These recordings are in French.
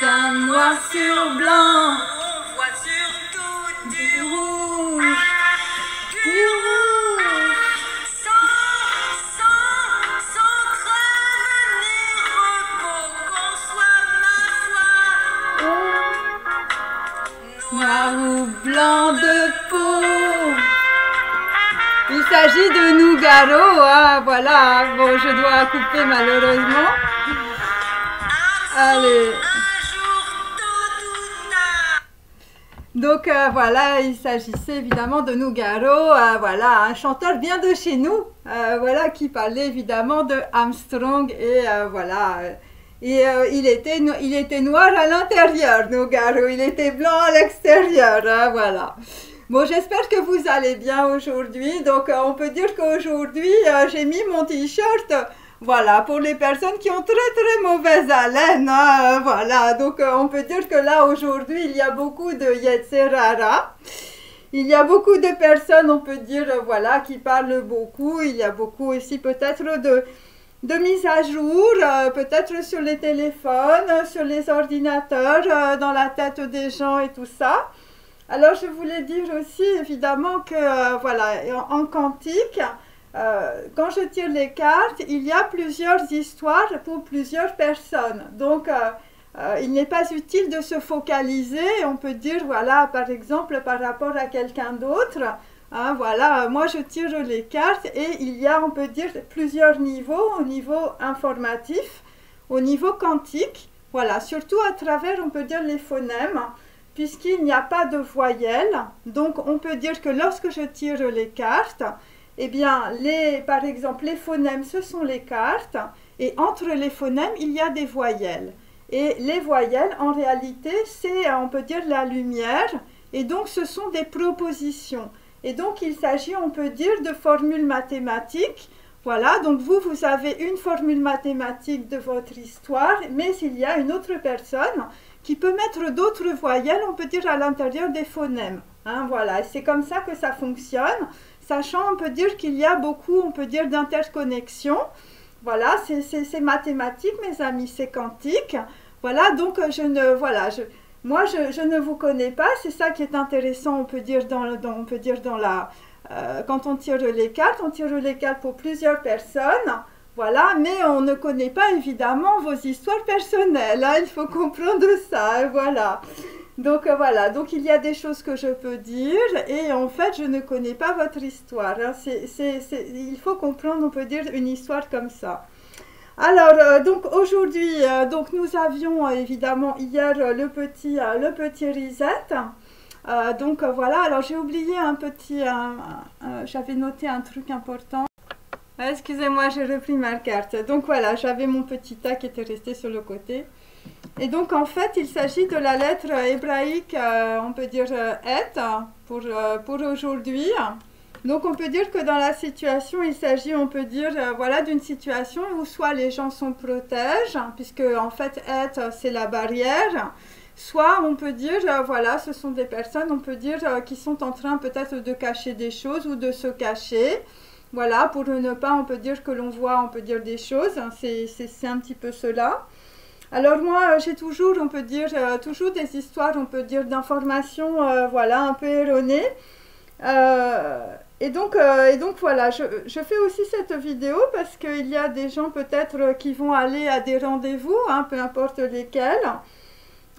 bulletin noir sur blanc. On voit surtout Du du rouge, du rouge. sans crève ni repos, qu'on soit ma foi Noir ou blanc de peau. Il s'agit de Nougaro, hein, voilà. Bon, je dois couper malheureusement. Allez. un jour tôt ou tard. Donc voilà, il s'agissait évidemment de Nougaro, voilà, un chanteur bien de chez nous, voilà, qui parlait évidemment de Armstrong et voilà. Il était noir à l'intérieur, Nougaro, il était blanc à l'extérieur, hein, voilà. Bon, j'espère que vous allez bien aujourd'hui. Donc, on peut dire qu'aujourd'hui, j'ai mis mon t-shirt, voilà, pour les personnes qui ont très mauvaise haleine, hein, voilà. Donc, on peut dire que là, aujourd'hui, il y a beaucoup de Yetzerara. Il y a beaucoup de personnes, on peut dire, voilà, qui parlent beaucoup. Il y a beaucoup aussi peut-être de mise à jour, peut-être sur les téléphones, sur les ordinateurs, dans la tête des gens et tout ça. Alors, je voulais dire aussi, évidemment, que, voilà, en quantique, quand je tire les cartes, il y a plusieurs histoires pour plusieurs personnes. Donc, il n'est pas utile de se focaliser, on peut dire, voilà, par exemple, par rapport à quelqu'un d'autre. Hein, voilà, moi, je tire les cartes et il y a, on peut dire, plusieurs niveaux, au niveau informatif, au niveau quantique, voilà, surtout à travers, on peut dire, les phonèmes. Puisqu'il n'y a pas de voyelles, donc on peut dire que lorsque je tire les cartes, eh bien, par exemple, les phonèmes, ce sont les cartes, et entre les phonèmes, il y a des voyelles. Et les voyelles, en réalité, c'est, on peut dire, la lumière, et donc ce sont des propositions. Et donc, il s'agit, on peut dire, de formules mathématiques. Voilà, donc vous avez une formule mathématique de votre histoire, mais il y a une autre personne qui peut mettre d'autres voyelles, on peut dire, à l'intérieur des phonèmes. Hein, voilà, c'est comme ça que ça fonctionne, sachant, on peut dire qu'il y a beaucoup, on peut dire, d'interconnexions. Voilà, c'est mathématique, mes amis, c'est quantique. Voilà, donc moi, je ne vous connais pas, c'est ça qui est intéressant, on peut dire, quand on tire les cartes pour plusieurs personnes. Voilà, mais on ne connaît pas évidemment vos histoires personnelles, hein, il faut comprendre ça, hein, voilà. Donc voilà, donc il y a des choses que je peux dire et en fait je ne connais pas votre histoire, hein. Il faut comprendre, on peut dire, une histoire comme ça. Alors, donc aujourd'hui, donc nous avions évidemment hier le petit reset. Donc voilà, alors j'ai oublié j'avais noté un truc important. Ah, excusez-moi, j'ai repris ma carte. Donc voilà, j'avais mon petit tas qui était resté sur le côté. Et donc en fait, il s'agit de la lettre hébraïque, on peut dire Et, pour aujourd'hui. Donc on peut dire que dans la situation, il s'agit, on peut dire, voilà, d'une situation où soit les gens s'en protègent, puisque en fait, Et, c'est la barrière. Soit on peut dire, voilà, ce sont des personnes, on peut dire, qui sont en train peut-être de cacher des choses ou de se cacher. Voilà, pour ne pas, on peut dire que l'on voit, on peut dire des choses, c'est un petit peu cela. Alors moi, j'ai toujours, on peut dire, toujours des histoires, on peut dire, d'informations, voilà, un peu erronées. Et donc voilà, je fais aussi cette vidéo parce qu'il y a des gens peut-être qui vont aller à des rendez-vous, hein, peu importe lesquels.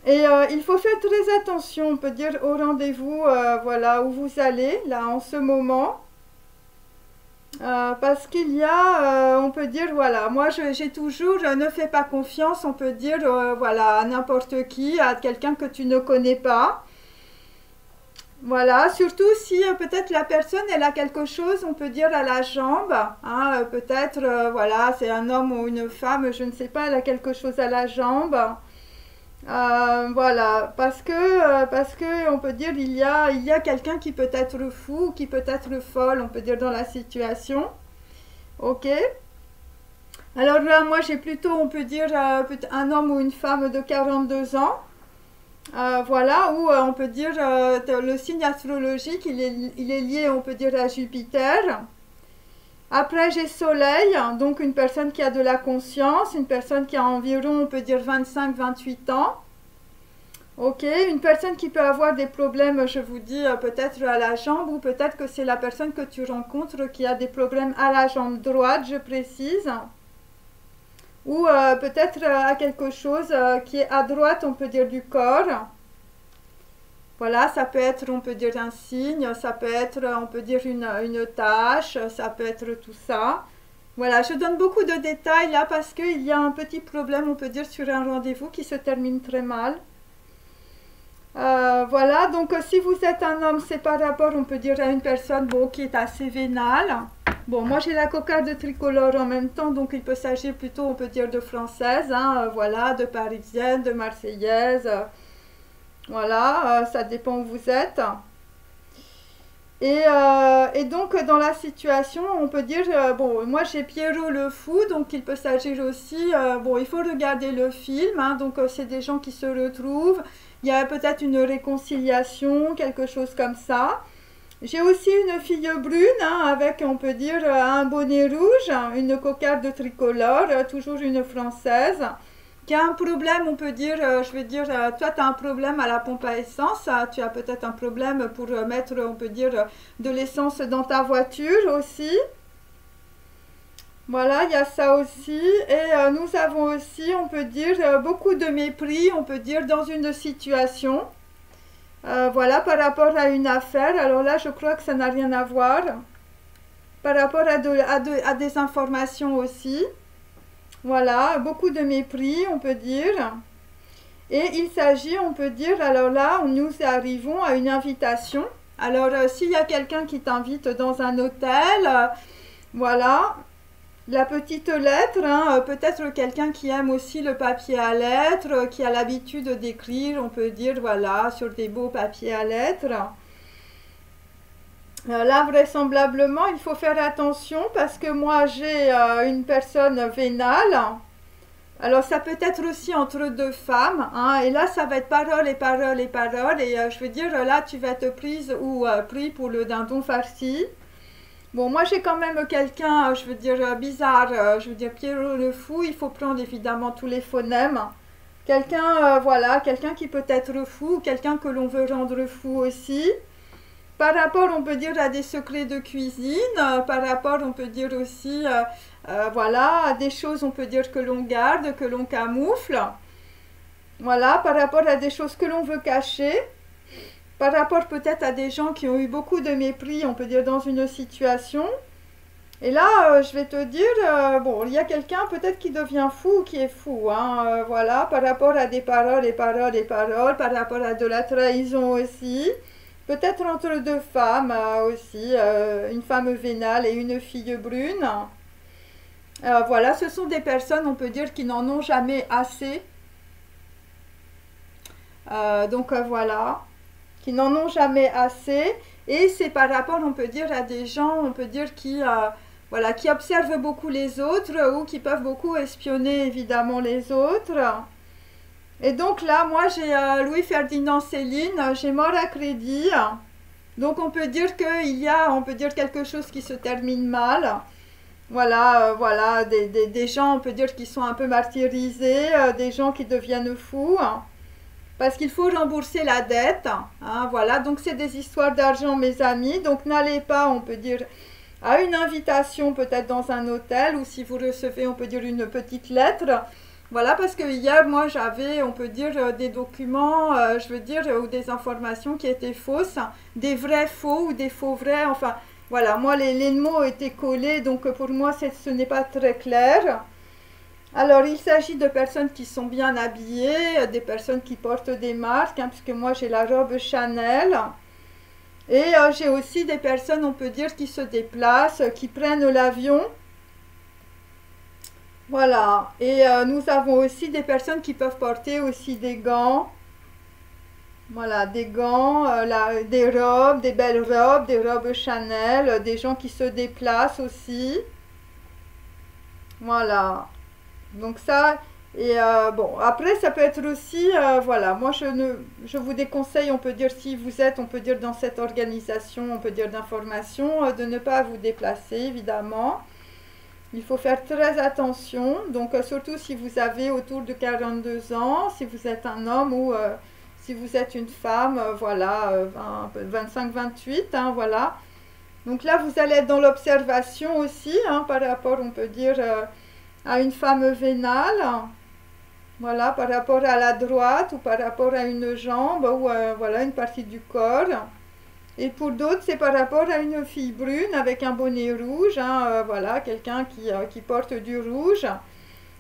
Et il faut faire très attention, on peut dire, au rendez-vous, voilà, où vous allez, là, en ce moment. Parce qu'il y a, on peut dire, voilà, moi j'ai toujours, ne fais pas confiance, on peut dire, voilà, à n'importe qui, à quelqu'un que tu ne connais pas. Voilà, surtout si peut-être la personne, elle a quelque chose, on peut dire, à la jambe, hein, peut-être, voilà, c'est un homme ou une femme, je ne sais pas, elle a quelque chose à la jambe. Voilà, parce que on peut dire il y a quelqu'un qui peut être fou, qui peut être folle, on peut dire dans la situation. Ok. Alors là, moi j'ai plutôt, on peut dire, un homme ou une femme de 42 ans. Voilà, où on peut dire le signe astrologique, il est lié, on peut dire, à Jupiter. Après, j'ai Soleil, donc une personne qui a de la conscience, une personne qui a environ, on peut dire, 25-28 ans. Ok, une personne qui peut avoir des problèmes, je vous dis, peut-être à la jambe, ou peut-être que c'est la personne que tu rencontres qui a des problèmes à la jambe droite, je précise. Ou peut-être à quelque chose qui est à droite, on peut dire, du corps. Voilà, ça peut être, on peut dire, un signe, ça peut être, on peut dire, une tâche, ça peut être tout ça. Voilà, je donne beaucoup de détails là parce qu'il y a un petit problème, on peut dire, sur un rendez-vous qui se termine très mal. Voilà, donc si vous êtes un homme, c'est par rapport, on peut dire, à une personne bon, qui est assez vénale. Bon, moi j'ai la cocarde tricolore en même temps, donc il peut s'agir plutôt, on peut dire, de française, hein, voilà, de parisienne, de marseillaise. Voilà, ça dépend où vous êtes. Et donc dans la situation, on peut dire, bon, moi j'ai Pierrot le fou, donc il peut s'agir aussi, bon, il faut regarder le film, hein, donc c'est des gens qui se retrouvent, il y a peut-être une réconciliation, quelque chose comme ça. J'ai aussi une fille brune, hein, avec, on peut dire, un bonnet rouge, une cocarde tricolore, toujours une française, qui a un problème, on peut dire, je veux dire, toi tu as un problème à la pompe à essence, tu as peut-être un problème pour mettre, on peut dire, de l'essence dans ta voiture aussi. Voilà, il y a ça aussi. Et nous avons aussi, on peut dire, beaucoup de mépris, on peut dire, dans une situation. Voilà, par rapport à une affaire. Alors là, je crois que ça n'a rien à voir. Par rapport à des informations aussi. Voilà, beaucoup de mépris, on peut dire. Et il s'agit, on peut dire, alors là, nous arrivons à une invitation. Alors, s'il y a quelqu'un qui t'invite dans un hôtel, voilà, la petite lettre, hein, peut-être quelqu'un qui aime aussi le papier à lettres, qui a l'habitude d'écrire, on peut dire, voilà, sur des beaux papiers à lettres. Là, vraisemblablement, il faut faire attention parce que moi, j'ai une personne vénale. Alors, ça peut être aussi entre deux femmes, hein, et là, ça va être parole et parole et parole, et je veux dire, là, tu vas être prise ou pris pour le dindon farci. Bon, moi, j'ai quand même quelqu'un, je veux dire, bizarre, je veux dire, Pierrot le fou, il faut prendre évidemment tous les phonèmes. Quelqu'un, voilà, quelqu'un qui peut être fou, quelqu'un que l'on veut rendre fou aussi. Par rapport, on peut dire, à des secrets de cuisine, par rapport, on peut dire aussi, voilà, à des choses, on peut dire, que l'on garde, que l'on camoufle. Voilà, par rapport à des choses que l'on veut cacher. Par rapport peut-être à des gens qui ont eu beaucoup de mépris, on peut dire, dans une situation. Et là, je vais te dire, bon, il y a quelqu'un peut-être qui devient fou ou qui est fou, hein, voilà, par rapport à des paroles et paroles et paroles, par rapport à de la trahison aussi. Peut-être entre deux femmes aussi, une femme vénale et une fille brune. Voilà, ce sont des personnes, on peut dire, qui n'en ont jamais assez. Donc voilà, qui n'en ont jamais assez. Et c'est par rapport, on peut dire, à des gens, on peut dire, voilà, qui observent beaucoup les autres ou qui peuvent beaucoup espionner, évidemment, les autres. Et donc là, moi, j'ai Louis-Ferdinand Céline, j'ai mort à crédit. Donc on peut dire qu'il y a, on peut dire, quelque chose qui se termine mal. Voilà, voilà, des gens, on peut dire, qui sont un peu martyrisés, des gens qui deviennent fous. Parce qu'il faut rembourser la dette. Hein, voilà, donc c'est des histoires d'argent, mes amis. Donc n'allez pas, on peut dire, à une invitation peut-être dans un hôtel ou si vous recevez, on peut dire, une petite lettre. Voilà, parce que hier, moi, j'avais, on peut dire, des documents, je veux dire, ou des informations qui étaient fausses, des vrais faux ou des faux vrais, enfin, voilà, moi, les mots étaient collés, donc pour moi, ce n'est pas très clair. Alors, il s'agit de personnes qui sont bien habillées, des personnes qui portent des marques, hein, puisque moi, j'ai la robe Chanel. Et j'ai aussi des personnes, on peut dire, qui se déplacent, qui prennent l'avion. Voilà, et nous avons aussi des personnes qui peuvent porter aussi des gants. Voilà, des gants, des robes, des belles robes, des robes Chanel, des gens qui se déplacent aussi. Voilà, donc ça, et bon, après ça peut être aussi, voilà, moi je vous déconseille, on peut dire, si vous êtes, on peut dire, dans cette organisation, on peut dire, d'information, de ne pas vous déplacer, évidemment. Il faut faire très attention, donc surtout si vous avez autour de 42 ans, si vous êtes un homme ou si vous êtes une femme, voilà, 25-28, hein, voilà. Donc là, vous allez être dans l'observation aussi, hein, par rapport, on peut dire, à une femme vénale. Voilà, par rapport à la droite ou par rapport à une jambe ou voilà, une partie du corps. Et pour d'autres, c'est par rapport à une fille brune avec un bonnet rouge, hein, voilà, quelqu'un qui porte du rouge.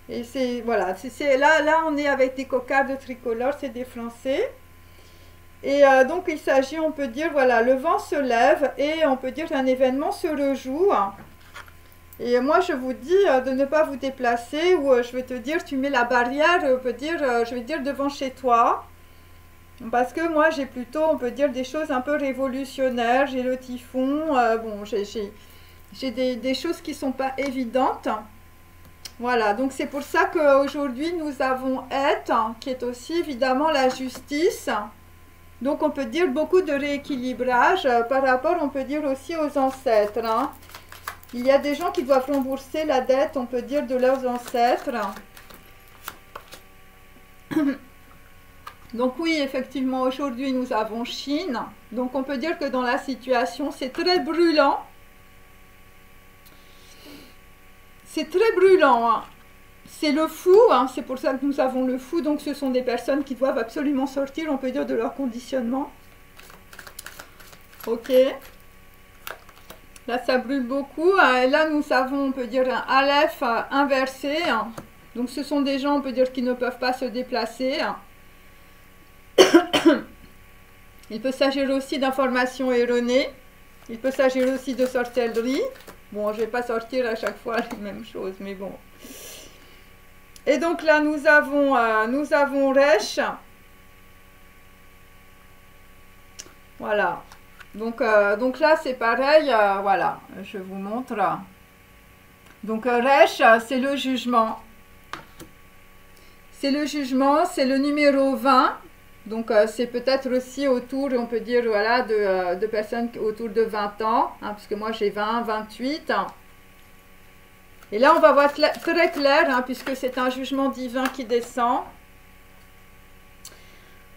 Et c'est, voilà, là, on est avec des cocardes tricolores, c'est des Français. Et donc, il s'agit, on peut dire, voilà, le vent se lève et on peut dire un événement se rejoue. Et moi, je vous dis de ne pas vous déplacer ou je vais te dire, tu mets la barrière, je vais dire, devant chez toi. Parce que moi, j'ai plutôt, on peut dire, des choses un peu révolutionnaires. J'ai le typhon, bon, j'ai des choses qui ne sont pas évidentes. Voilà, donc c'est pour ça qu'aujourd'hui, nous avons Et, qui est aussi évidemment la justice. Donc, on peut dire beaucoup de rééquilibrage par rapport, on peut dire aussi aux ancêtres, hein. Il y a des gens qui doivent rembourser la dette, on peut dire, de leurs ancêtres. Donc oui, effectivement, aujourd'hui, nous avons Chine. Donc on peut dire que dans la situation, c'est très brûlant. C'est très brûlant, hein. C'est le fou, hein. C'est pour ça que nous avons le fou. Donc ce sont des personnes qui doivent absolument sortir, on peut dire, de leur conditionnement. Ok. Là, ça brûle beaucoup. Et là, nous avons, on peut dire, un Aleph inversé. Donc, ce sont des gens, on peut dire, qui ne peuvent pas se déplacer. Il peut s'agir aussi d'informations erronées. Il peut s'agir aussi de sorcellerie. Bon, je ne vais pas sortir à chaque fois les mêmes choses, mais bon. Et donc, là, nous avons Resh. Voilà. Donc là, c'est pareil, voilà, je vous montre. Donc, Resh, c'est le jugement. C'est le jugement, c'est le numéro 20. Donc, c'est peut-être aussi autour, on peut dire, voilà, de personnes autour de 20 ans. Hein, parce que moi, j'ai 20, 28. Et là, on va voir très clair, hein, puisque c'est un jugement divin qui descend.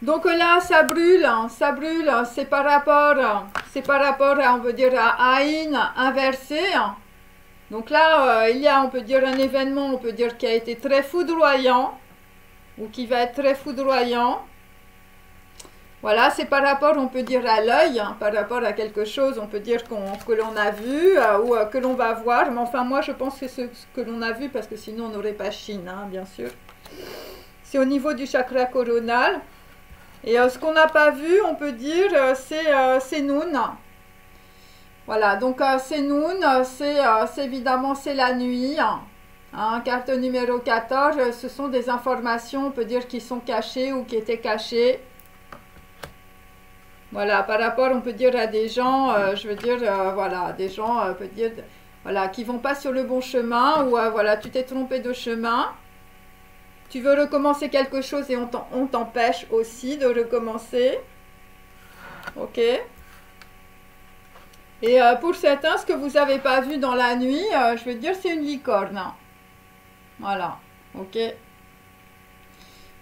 Donc là, ça brûle, c'est par rapport à, on peut dire, à Aïn inversé. Donc là, il y a, on peut dire, un événement, on peut dire, qui a été très foudroyant, ou qui va être très foudroyant. Voilà, c'est par rapport, on peut dire, à l'œil, hein, par rapport à quelque chose, on peut dire que l'on a vu, ou que l'on va voir. Mais enfin, moi, je pense que ce que l'on a vu, parce que sinon, on n'aurait pas Chine, hein, bien sûr. C'est au niveau du chakra coronal. Et ce qu'on n'a pas vu, on peut dire, c'est Noun. Voilà, donc c'est Noun, c'est évidemment, c'est la nuit. Hein, carte numéro 14, ce sont des informations, on peut dire, qui sont cachées ou qui étaient cachées. Voilà, par rapport, on peut dire, à des gens, je veux dire, voilà, des gens, on peut dire, voilà, qui ne vont pas sur le bon chemin ou, voilà, tu t'es trompé de chemin. Tu veux recommencer quelque chose et on t'empêche aussi de recommencer. Ok. Et pour certains, ce que vous n'avez pas vu dans la nuit, je veux dire, c'est une licorne. Voilà. Ok.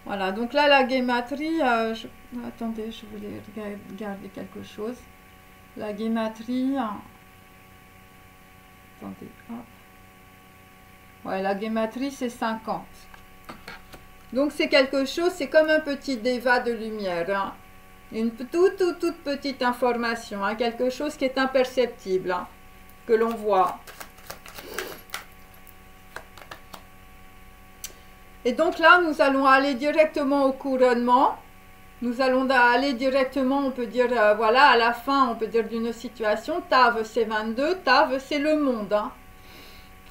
Voilà. Donc là, la guématrie, attendez, je voulais regarder quelque chose. La guématrie. Attendez. Hop. Ouais, la guématrie, c'est 50. Donc, c'est quelque chose, c'est comme un petit déva de lumière. Hein. Une toute petite information. Hein, quelque chose qui est imperceptible, hein, que l'on voit. Et donc là, nous allons aller directement au couronnement. Nous allons aller directement, on peut dire, voilà, à la fin, on peut dire, d'une situation. Tav, c'est 22. Tav, c'est le monde. Hein.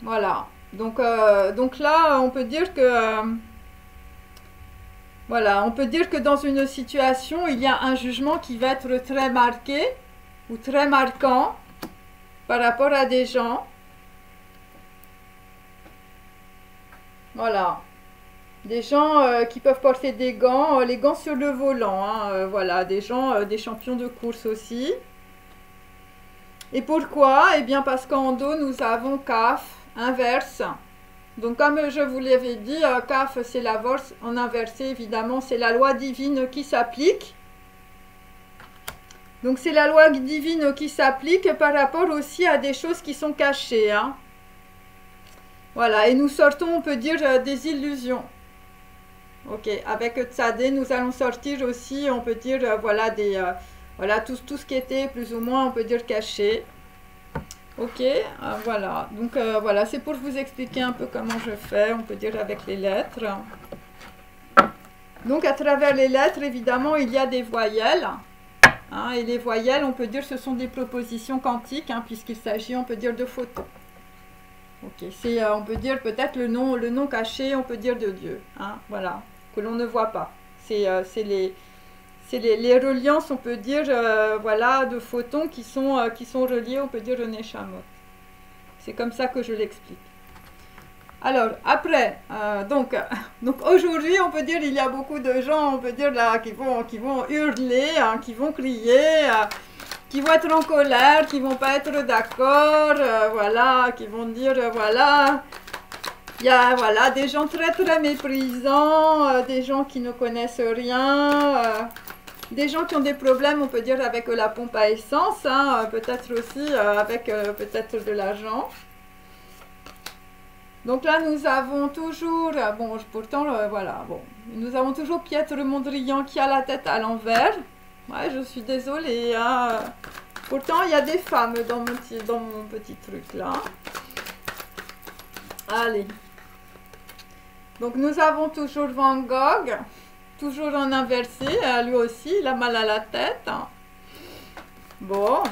Voilà. Donc là, on peut dire que... voilà, on peut dire que dans une situation, il y a un jugement qui va être très marqué ou très marquant par rapport à des gens. Voilà. Des gens qui peuvent porter des gants, les gants sur le volant. Hein, voilà, des gens, des champions de course aussi. Et pourquoi? Eh bien parce qu'en dos, nous avons Kaf, inverse. Donc comme je vous l'avais dit, Kaf c'est la force en inversé, évidemment, c'est la loi divine qui s'applique. Donc c'est la loi divine qui s'applique par rapport aussi à des choses qui sont cachées. Hein. Voilà, et nous sortons, on peut dire, des illusions. Ok, avec Tzadé, nous allons sortir aussi, on peut dire, voilà, voilà tout ce qui était plus ou moins, on peut dire, caché. Ok, voilà, donc voilà, c'est pour vous expliquer un peu comment je fais, on peut dire, avec les lettres. Donc à travers les lettres, évidemment, il y a des voyelles. Hein, et les voyelles, on peut dire, ce sont des propositions quantiques, hein, puisqu'il s'agit, on peut dire, de photos. Ok, c'est, on peut dire, peut-être le nom caché, on peut dire, de Dieu. Hein, voilà, que l'on ne voit pas. C'est les reliances, on peut dire, voilà, de photons qui sont reliés, on peut dire, au Neshamot. C'est comme ça que je l'explique. Alors, après, donc aujourd'hui, on peut dire, il y a beaucoup de gens, on peut dire, là, qui vont hurler, hein, qui vont crier, qui vont être en colère, qui vont pas être d'accord, voilà, qui vont dire, voilà, il y a, voilà, des gens très, très méprisants, des gens qui ne connaissent rien, des gens qui ont des problèmes, on peut dire, avec la pompe à essence, hein, peut-être aussi avec peut-être de l'argent. Donc là, nous avons toujours, bon, pourtant, voilà, bon, nous avons toujours Piètre Mondrian qui a la tête à l'envers. Ouais, je suis désolée, hein. Pourtant, il y a des femmes dans mon petit truc là. Allez. Donc nous avons toujours Van Gogh, toujours en inversé, lui aussi, il a mal à la tête. Bon.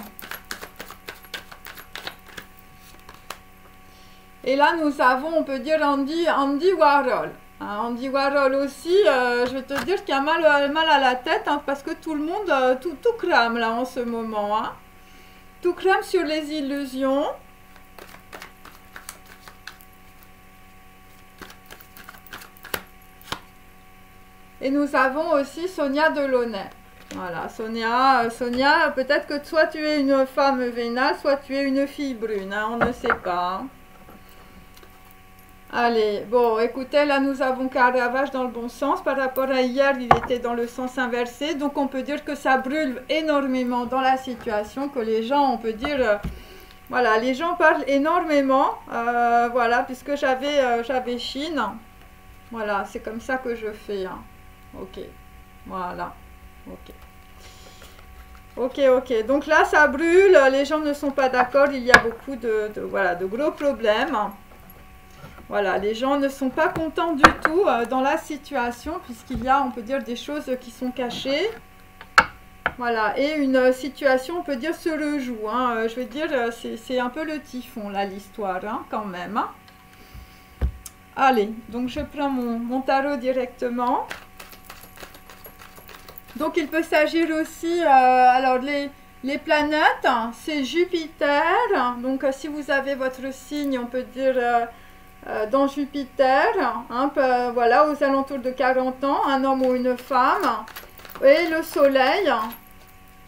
Et là, nous avons, on peut dire, Andy Warhol. Hein, Andy Warhol aussi, je vais te dire qu'il a mal à la tête, hein, parce que tout le monde, tout crame là en ce moment. Hein. Tout crame sur les illusions. Et nous avons aussi Sonia Delaunay. Voilà, Sonia, peut-être que soit tu es une femme vénale, soit tu es une fille brune, hein, on ne sait pas. Hein. Allez, bon, écoutez, là nous avons Caravage dans le bon sens. Par rapport à hier, il était dans le sens inversé. Donc on peut dire que ça brûle énormément dans la situation, que les gens, on peut dire, voilà, les gens parlent énormément. Voilà, puisque j'avais Chine. Voilà, c'est comme ça que je fais. Hein. Ok, voilà, ok. Ok. Donc là, ça brûle. Les gens ne sont pas d'accord. Il y a beaucoup voilà, de gros problèmes. Voilà, les gens ne sont pas contents du tout dans la situation, puisqu'il y a, on peut dire, des choses qui sont cachées. Voilà, et une situation, on peut dire, se rejoue. Hein. Je veux dire, c'est un peu le typhon, là, l'histoire, hein, quand même. Hein. Allez, donc je prends mon tarot directement. Donc, il peut s'agir aussi, alors, les planètes, c'est Jupiter. Donc, si vous avez votre signe, on peut dire... dans Jupiter, hein, voilà, aux alentours de 40 ans, un homme ou une femme, et le soleil,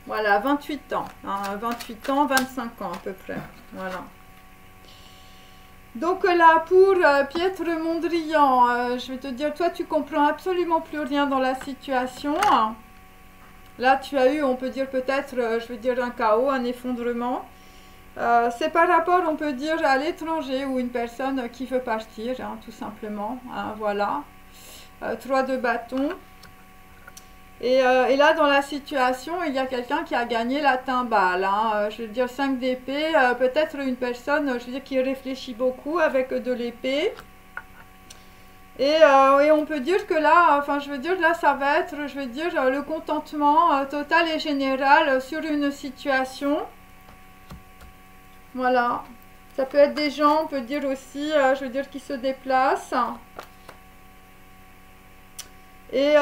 voilà, 28 ans, hein, 28 ans, 25 ans à peu près, voilà. Donc là, pour Piètre Mondrian, je vais te dire, toi, tu comprends absolument plus rien dans la situation. Là, tu as eu, on peut dire peut-être, je veux dire, un chaos, un effondrement. C'est par rapport, on peut dire, à l'étranger ou une personne qui veut partir, hein, tout simplement. Hein, voilà. 3 de bâton. Et là, dans la situation, il y a quelqu'un qui a gagné la timbale. Hein, je veux dire, 5 d'épée. Peut-être une personne, je veux dire, qui réfléchit beaucoup avec de l'épée. Et on peut dire que là, enfin, je veux dire, là, ça va être, je veux dire, le contentement total et général sur une situation. Voilà, ça peut être des gens, on peut dire aussi, je veux dire, qui se déplacent. Et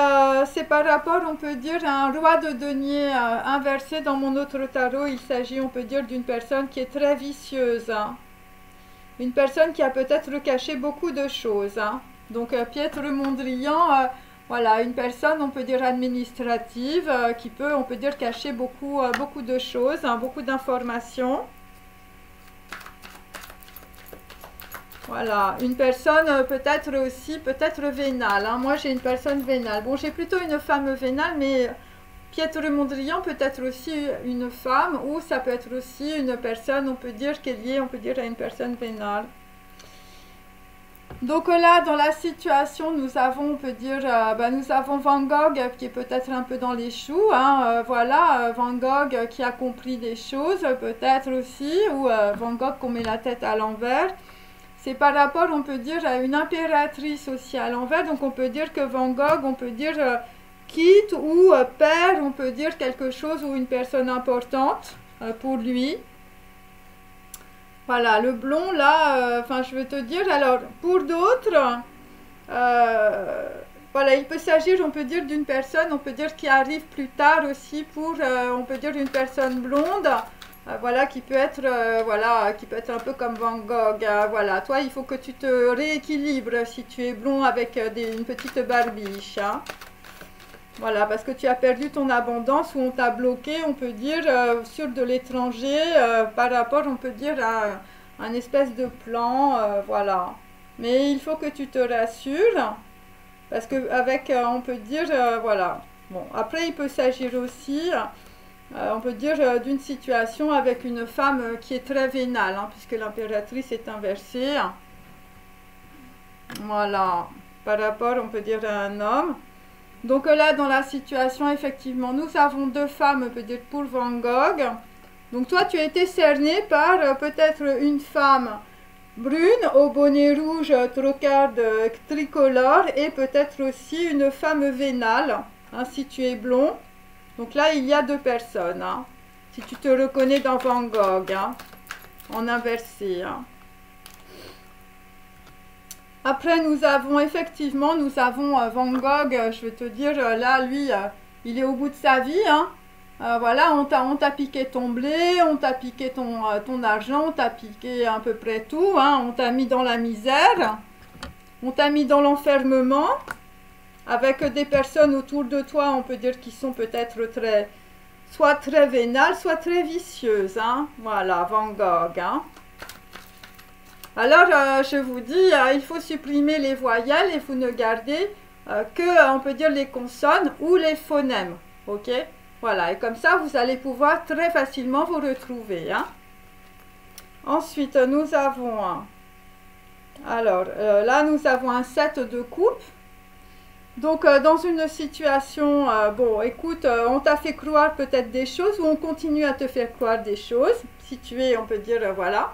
c'est par rapport, on peut dire, à un roi de denier inversé dans mon autre tarot. Il s'agit, on peut dire, d'une personne qui est très vicieuse. Hein. Une personne qui a peut-être caché beaucoup de choses. Hein. Donc, Piètre Mondrian, voilà, une personne, on peut dire, administrative, qui peut, on peut dire, cacher beaucoup de choses, hein, beaucoup d'informations. Voilà, une personne peut-être aussi, peut-être vénale. Hein. Moi, j'ai une personne vénale. Bon, j'ai plutôt une femme vénale, mais Pietro Mondrian peut être aussi une femme, ou ça peut être aussi une personne, on peut dire qu'elle est liée, on peut dire à une personne vénale. Donc là, dans la situation, nous avons, on peut dire, nous avons Van Gogh qui est peut-être un peu dans les choux, hein, voilà, Van Gogh qui a compris des choses, peut-être aussi, ou Van Gogh qu'on met la tête à l'envers. C'est par rapport, on peut dire, à une impératrice aussi à l'envers, donc on peut dire que Van Gogh, on peut dire, quitte ou perd, on peut dire quelque chose ou une personne importante pour lui. Voilà, le blond là, enfin je vais te dire, alors pour d'autres, voilà, il peut s'agir, on peut dire, d'une personne, on peut dire, qui arrive plus tard aussi pour, on peut dire, une personne blonde, voilà, qui peut être, voilà, qui peut être un peu comme Van Gogh, voilà, toi il faut que tu te rééquilibres si tu es blond avec une petite barbiche, hein. Voilà, parce que tu as perdu ton abondance ou on t'a bloqué, on peut dire, sur de l'étranger, par rapport, on peut dire, à un espèce de plan, voilà. Mais il faut que tu te rassures, parce que avec, on peut dire, voilà. Bon, après, il peut s'agir aussi, on peut dire, d'une situation avec une femme qui est très vénale, hein, puisque l'impératrice est inversée. Voilà, par rapport, on peut dire, à un homme. Donc là, dans la situation, effectivement, nous avons deux femmes, peut dire, pour Van Gogh. Donc toi, tu as été cerné par peut-être une femme brune au bonnet rouge, trocarde tricolore, et peut-être aussi une femme vénale, hein, si tu es blond. Donc là, il y a deux personnes, hein, si tu te reconnais dans Van Gogh, hein, en inversé, hein. Après, nous avons effectivement, nous avons Van Gogh, je vais te dire, là, lui, il est au bout de sa vie, hein. Voilà, on t'a piqué ton blé, on t'a piqué ton argent, on t'a piqué à peu près tout, hein. On t'a mis dans la misère, on t'a mis dans l'enfermement, avec des personnes autour de toi, on peut dire, qui sont peut-être soit très vénales, soit très vicieuses, hein. Voilà, Van Gogh, hein. Alors, je vous dis, il faut supprimer les voyelles et vous ne gardez que, on peut dire, les consonnes ou les phonèmes, ok? Voilà, et comme ça, vous allez pouvoir très facilement vous retrouver, hein. Ensuite, nous avons, alors, là, nous avons un 7 de coupe. Donc, dans une situation, bon, écoute, on t'a fait croire peut-être des choses ou on continue à te faire croire des choses, si tu es, on peut dire, voilà.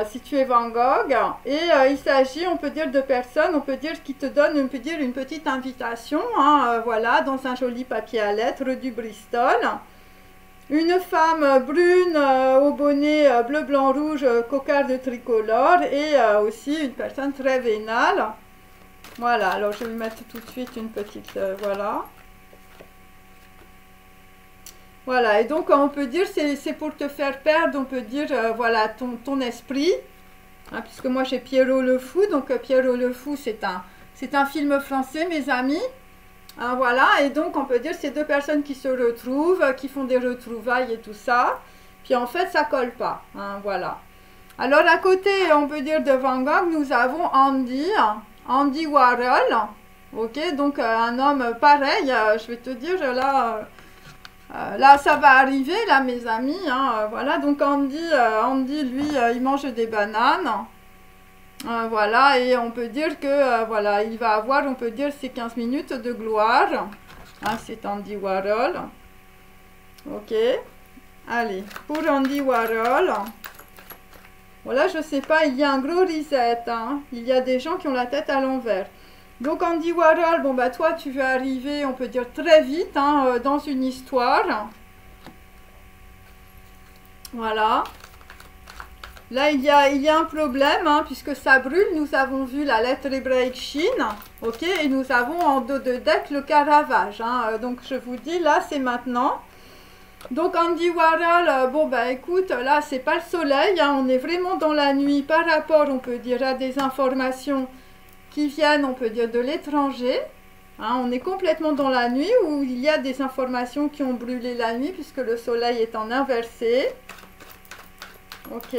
Si tu es Van Gogh, et il s'agit, on peut dire, de personnes, on peut dire, qui te donnent, on peut dire, une petite invitation, hein, voilà, dans un joli papier à lettres du Bristol. Une femme brune au bonnet bleu, blanc, rouge, cocarde tricolore, et aussi une personne très vénale. Voilà, alors je vais mettre tout de suite une petite, voilà. Voilà, et donc on peut dire, c'est pour te faire perdre, on peut dire, voilà, ton esprit, hein, puisque moi j'ai Pierrot le Fou, donc Pierrot le Fou c'est un film français, mes amis, hein, voilà, et donc on peut dire c'est deux personnes qui se retrouvent, qui font des retrouvailles et tout ça, puis en fait ça colle pas, hein, voilà. Alors à côté, on peut dire de Van Gogh, nous avons Andy Warhol, ok, donc un homme pareil, je vais te dire là... là, ça va arriver, là, mes amis, hein, voilà, donc Andy, lui, il mange des bananes, voilà, et on peut dire que, voilà, il va avoir, on peut dire, ses 15 minutes de gloire, hein, c'est Andy Warhol, ok, allez, pour Andy Warhol, voilà, je sais pas, il y a un gros reset, hein, il y a des gens qui ont la tête à l'envers. Donc Andy Warhol, bon bah toi tu veux arriver, on peut dire très vite, hein, dans une histoire. Voilà. Là il y a un problème, hein, puisque ça brûle. Nous avons vu la lettre hébraïque Shin, ok, et nous avons en dos de deck le Caravage. Hein, donc je vous dis, là c'est maintenant. Donc Andy Warhol, bon bah écoute, là c'est pas le soleil, hein, on est vraiment dans la nuit par rapport, on peut dire, à des informations qui viennent, on peut dire, de l'étranger. Hein, on est complètement dans la nuit où il y a des informations qui ont brûlé la nuit puisque le soleil est en inversé. Ok.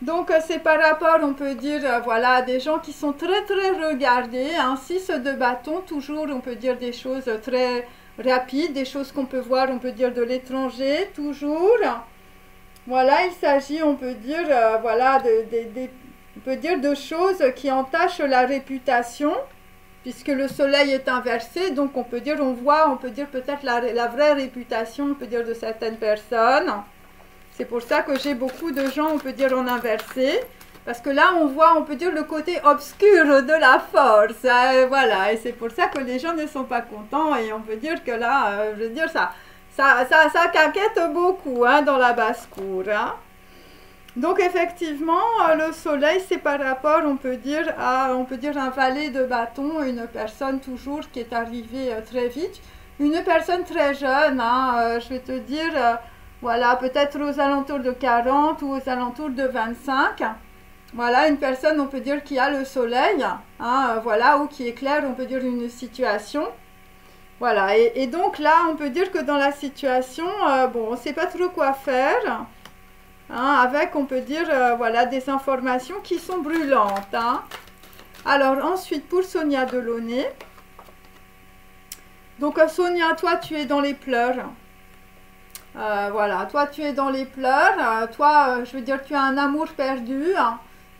Donc, c'est par rapport, on peut dire, voilà, à des gens qui sont très, très regardés. Hein. 6 de bâton, toujours, on peut dire des choses très rapides, des choses qu'on peut voir, on peut dire, de l'étranger, toujours. Voilà, il s'agit, on peut dire, voilà, on peut dire de choses qui entachent la réputation, puisque le soleil est inversé. Donc, on peut dire, on voit, on peut dire peut-être la vraie réputation, on peut dire, de certaines personnes. C'est pour ça que j'ai beaucoup de gens, on peut dire, en inversé. Parce que là, on voit, on peut dire, le côté obscur de la force. Voilà, et c'est pour ça que les gens ne sont pas contents. Et on peut dire que là, je veux dire, ça caquette beaucoup hein, dans la basse-cour. Hein. Donc, effectivement, le soleil, c'est par rapport, on peut dire, à un valet de bâton, une personne toujours qui est arrivée très vite. Une personne très jeune, hein, je vais te dire... voilà, peut-être aux alentours de 40 ou aux alentours de 25. Voilà, une personne, on peut dire, qui a le soleil, hein, voilà, ou qui éclaire, on peut dire, une situation. Voilà, et donc là, on peut dire que dans la situation, bon, on ne sait pas trop quoi faire, hein, avec, on peut dire, voilà, des informations qui sont brûlantes. Hein. Alors, ensuite, pour Sonia Delaunay. Donc, Sonia, toi, tu es dans les pleurs. Voilà, toi tu es dans les pleurs, toi je veux dire tu as un amour perdu,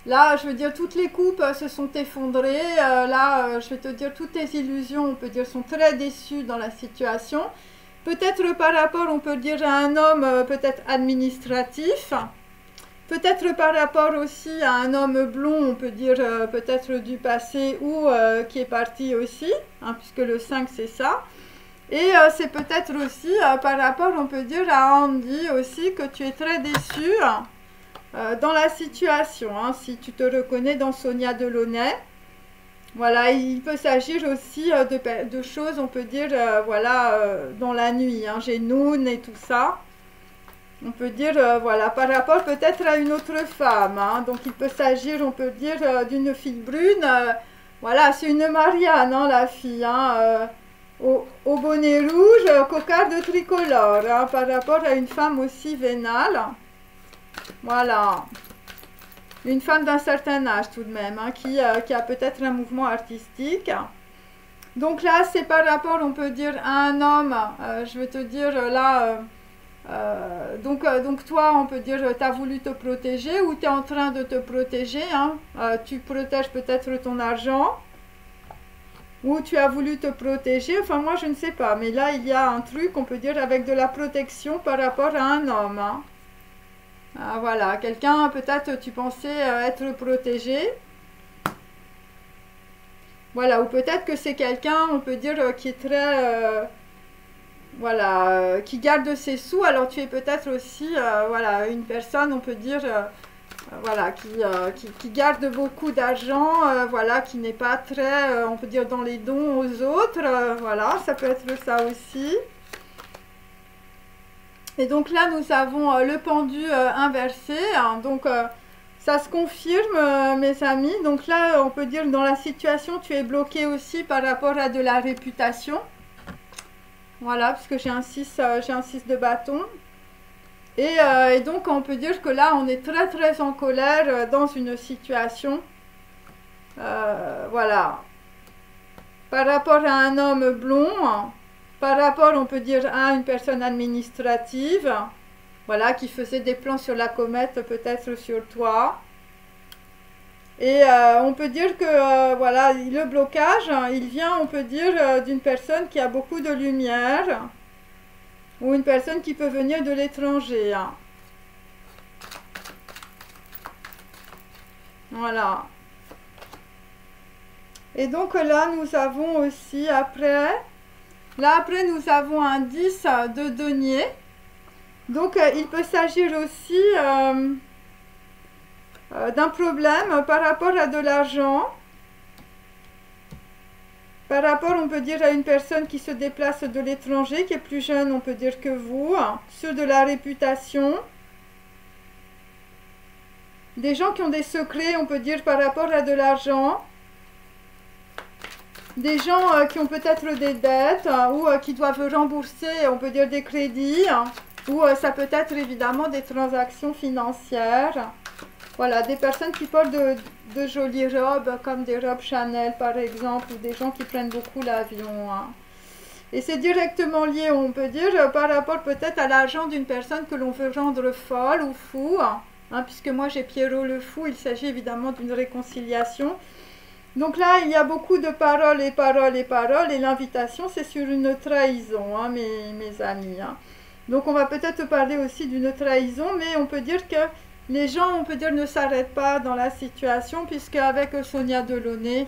là je veux dire toutes les coupes se sont effondrées, là je vais te dire toutes tes illusions on peut dire sont très déçues dans la situation, peut-être par rapport on peut dire à un homme peut-être administratif, peut-être par rapport aussi à un homme blond on peut dire peut-être du passé ou qui est parti aussi, hein, puisque le 5 c'est ça. Et c'est peut-être aussi par rapport, on peut dire, à Andy aussi, que tu es très déçu dans la situation. Hein, si tu te reconnais dans Sonia Delaunay. Voilà, il peut s'agir aussi de choses, on peut dire, voilà, dans la nuit. Hein, j'ai Noon et tout ça. On peut dire, voilà, par rapport peut-être à une autre femme. Hein, donc il peut s'agir, on peut dire, d'une fille brune. Voilà, c'est une Marianne, hein, la fille. Hein, au bonnet rouge, cocarde tricolore, hein, par rapport à une femme aussi vénale. Voilà. Une femme d'un certain âge tout de même, hein, qui a peut-être un mouvement artistique. Donc là, c'est par rapport, on peut dire, à un homme, je vais te dire là, donc toi, on peut dire, tu as voulu te protéger ou tu es en train de te protéger. Hein, tu protèges peut-être ton argent. Ou tu as voulu te protéger, enfin moi je ne sais pas, mais là il y a un truc, on peut dire, avec de la protection par rapport à un homme. Hein. Ah, voilà, quelqu'un, peut-être tu pensais être protégé. Voilà, ou peut-être que c'est quelqu'un, on peut dire, qui est très... voilà, qui garde ses sous, alors tu es peut-être aussi, voilà, une personne, on peut dire... voilà, qui garde beaucoup d'argent, voilà, qui n'est pas très, on peut dire, dans les dons aux autres, voilà, ça peut être ça aussi. Et donc là, nous avons le pendu inversé, hein, donc ça se confirme, mes amis. Donc là, on peut dire, dans la situation, tu es bloqué aussi par rapport à de la réputation. Voilà, parce que j'ai un 6 de bâton. Et donc, on peut dire que là, on est très, très en colère dans une situation. Voilà. Par rapport à un homme blond, par rapport, on peut dire, à une personne administrative, voilà, qui faisait des plans sur la comète, peut-être sur toi. Et on peut dire que, voilà, le blocage, il vient, on peut dire, d'une personne qui a beaucoup de lumière. Ou une personne qui peut venir de l'étranger. Hein. Voilà. Et donc là, nous avons aussi après... Là, après, nous avons un 10 de denier. Donc, il peut s'agir aussi d'un problème par rapport à de l'argent. Par rapport, on peut dire, à une personne qui se déplace de l'étranger, qui est plus jeune, on peut dire, que vous, sur de la réputation. Des gens qui ont des secrets, on peut dire, par rapport à de l'argent. Des gens qui ont peut-être des dettes ou qui doivent rembourser, on peut dire, des crédits. Ou ça peut être, évidemment, des transactions financières. voilà, des personnes qui portent de jolies robes, comme des robes Chanel par exemple, ou des gens qui prennent beaucoup l'avion. Hein. Et c'est directement lié, on peut dire, par rapport peut-être à l'argent d'une personne que l'on veut rendre folle ou fou. Hein, puisque moi j'ai Pierrot le fou, il s'agit évidemment d'une réconciliation. Donc là, il y a beaucoup de paroles et paroles et paroles, et l'invitation, c'est sur une trahison, hein, mes amis. Hein. Donc on va peut-être parler aussi d'une trahison, mais on peut dire que les gens, on peut dire, ne s'arrêtent pas dans la situation, puisque avec Sonia Delaunay,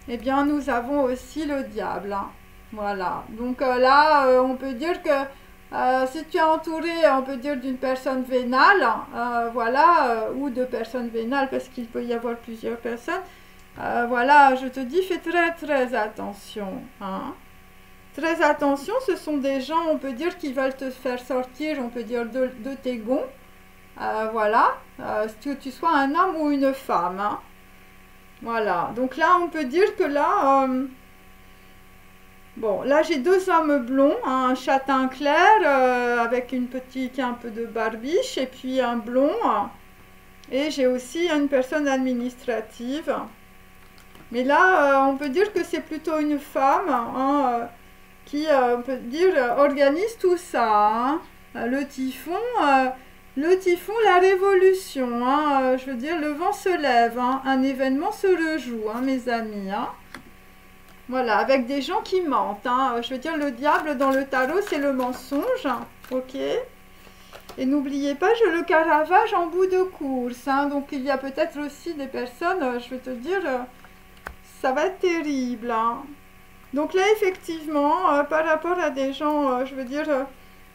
eh bien, nous avons aussi le diable. Hein. Voilà. Donc là, on peut dire que si tu es entouré, on peut dire, d'une personne vénale, voilà, ou de personnes vénales, parce qu'il peut y avoir plusieurs personnes, voilà, je te dis, fais très très attention. Hein. Très attention, ce sont des gens, on peut dire, qui veulent te faire sortir, on peut dire, de tes gonds. Voilà, que tu sois un homme ou une femme. Hein. Voilà, donc là, on peut dire que là, bon, là j'ai deux hommes blonds, hein, un châtain clair avec une petite, un peu de barbiche, et puis un blond. Et j'ai aussi une personne administrative. Mais là, on peut dire que c'est plutôt une femme hein, qui, on peut dire, organise tout ça. Hein. Le typhon, la révolution. Hein, je veux dire, le vent se lève. Hein, un événement se rejoue, hein, mes amis. Hein. Voilà, avec des gens qui mentent. Hein. Je veux dire, le diable dans le tarot, c'est le mensonge. Ok. Et n'oubliez pas, j'ai le Caravage en bout de course. Hein, donc, il y a peut-être aussi des personnes, je vais te dire... ça va être terrible. Hein. Donc là, effectivement, par rapport à des gens, je veux dire,